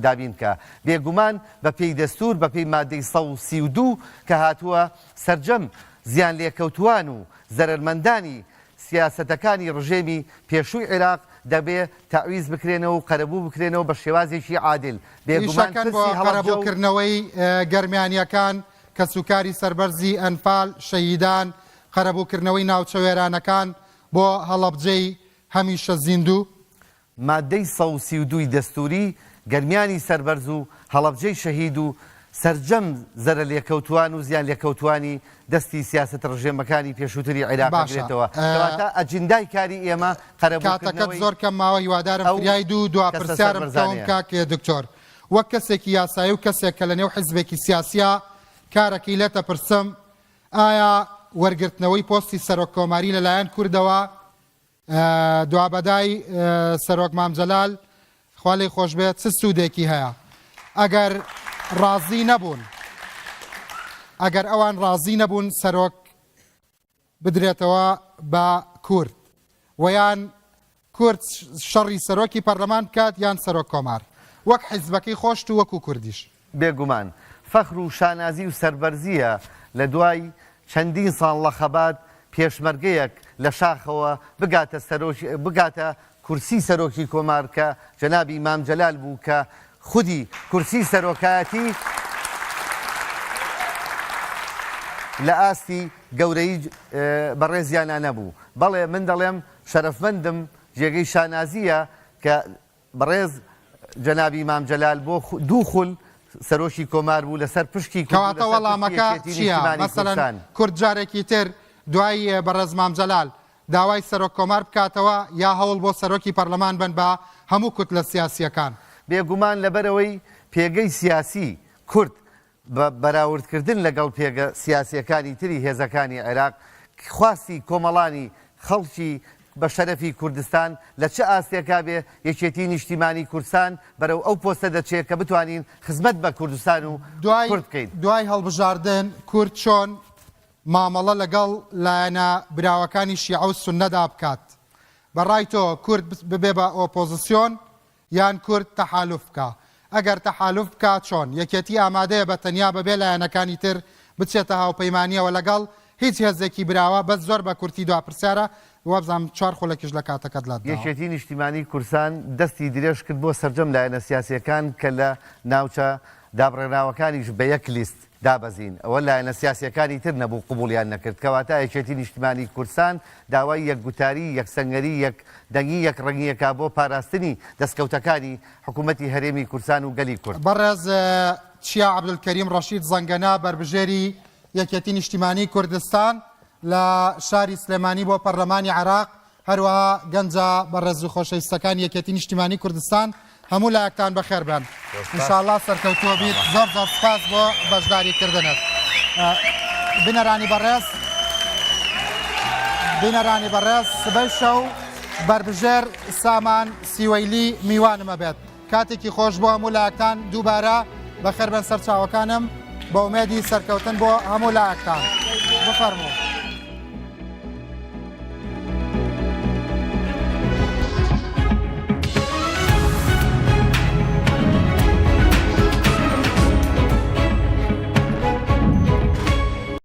دابینکە. بێگومان بە پێی دەستور بە پێی مادەی 132 کە هاتووە سەرجەم زیان لێکەوتوان و زەرمەندانی سیاسەتەکانی ڕژێمی پێشووی عێراق دەبێ تاویز بکرێنەوە و قەرەبوو بکرێنەوە بە شێوازێکی عادل. بێگومان قەرەبووکردنەوەی گەرمیانیەکان کە سوکاری سەربەرزی ئەنفال شەهیدان قەرەبووکردنەوەی ناوچەوێرانەکان بۆ هەڵەبجەی هەمیشە زیندوو مادەی 132 دەستوری گەرمیانی سەربەرز و هەڵەبجەی شەهید و سەرجەم زەرە لێکەوتوان و زیان لێکەوتوانی دەستی سیاست ڕژێمەکانی پێشووتری عێراق بێتەوە. کەواتە ئەجندای کاری ئێمە قەرەبووکردنەوەی زۆر کەم ماوە هیوادارم فریای دو پرسیارم بکەم کاک دکتۆر وەک کەسێکی یاسایی و کەسێک کە لە نێو حیزبێکی سیاسیە کارەکەی لێتە پرسم ئایا وەرگرتنەوەی پۆستی سەرۆک کۆماری لەلایەن کوردەوە دوابەدای سەرۆک مامجەلال خوا لێی خۆش بێت چ سوودێکی هەیە ئەگەر ڕازی نەبوون ئەگەر ئەوان ڕازی نەبوون سەرۆک بدرێتەوە بە کورد ویان کورد شەڕی سەرۆکی پەرلەمان بکات یان سەرۆک کۆمار وەک حیزبەکەی خۆشت و وەکو کوردیش. بێگومان فەخر و شانازی و سەربەرزیە لە دوای چەندین ساڵ لە خەبات پێشمەرگەیەک لە شاخەوە بگاتە کورسی سەرۆکی کۆمار کە جەنابی مامجەلال بوو کە خودی کورسی سەرۆکایەتی لە ئاستی گەورەی بەڕێزیانە نەبوو. بەڵێ من دەڵێم شەرەفمەندم جێگەی شانازیە کە بەڕێز جەنابی مام جەلال بۆ دوو خول سەرۆکی کۆمار بوو لەسەر پشتی کەواتە وەڵامەکە چییە؟ مەسەلەن کورد جارێکی تر دوای بەڕێز مام جەلال داوای سەرۆک کۆمار بکاتەوە یا هەوڵ بۆ سەرۆکی پەرلەمان بن بە هەموو کورد لە سیاسیەکان بێگومان لەبەرەوەی پێگەی سیاسی کورد بە بەراوردکردن لەگەڵ پێگە سیاسیەکانی تری هێزەکانی عێراق خواستی کۆمەڵانی خەڵکی بە شەرەفی کوردستان لە چه ئاستێکا بێ یەکێتی نیشتیمانی کوردستان بەرەو ئەو پۆستە دەچێت کە بتوانین خزمەت بە کوردستان و کورد بکەین. دوای هەڵبژاردن کورد چۆن مامەڵە لەگەڵ لایەنە براوەکانی شیعە و سوننەدا بکات. بەڕای تۆ کورد ببێ بە ئۆپۆزیسیۆن یان کورد تەحالوف بکە. ئەگەر تەحالوف بکە چۆن یەکێتی ئامادەیە بە تەنیا بەبێ لایەنەکانی تر بچێتە هاوپەیمانیەوە لەگەڵ هیچ هێزێکی براوە بەس زۆر بە کورتی دوا پرسیارە وابزانام چوار خۆلێکیش لە کاتەکەت لات. یەکێتی نیشتیمانی کوردستان دەستی درێژ کرد بۆ سەرجەم لایەنە سیاسیەکان کە لە ناوچە دابڕێنراوەکانیش بە یەک لیست دابەزین ئەوە لایەنە سیاسیەکانی تر نەبوو قبولیان نەکرد کەواتە یەکێتی نیشتیمانی کوردستان داوای یەکگوتاری یەکسەنگەری یەک دەنگی یەک ڕەنگیەکە بۆ پاراستنی دەستکەوتەکانی حکوومەتی هەرێمی کوردستان و گەلی کورد. بەڕێز چیا عەبدولکەریم ڕەشید زەنگەنا بربژێری یەکێتی نیشتیمانی کوردستان لە شاری سلێمانی بۆ پەرلەمانی عێراق هەروەها گەنجە بەڕێز و خۆشەویستەکان یەکێتی نیشتیمانی کوردستان هەموو لایەکتان بەخێر بن. ئینشاءڵڵا سەرکەوتووە بیت. زۆر زۆر سپاس بۆ بەشداریکردنت. بینەرانی بەڕێز سبەی شەو بربژێر سامان سیوەیلی میوانمە بێت. کاتێکی خۆش بۆ هەموو لایەکتان دووبارە بەخێر بن سەر چاوەکانم بە ئومێدی سەرکەوتن بۆ هەموو لایەکتان. بفەرموو.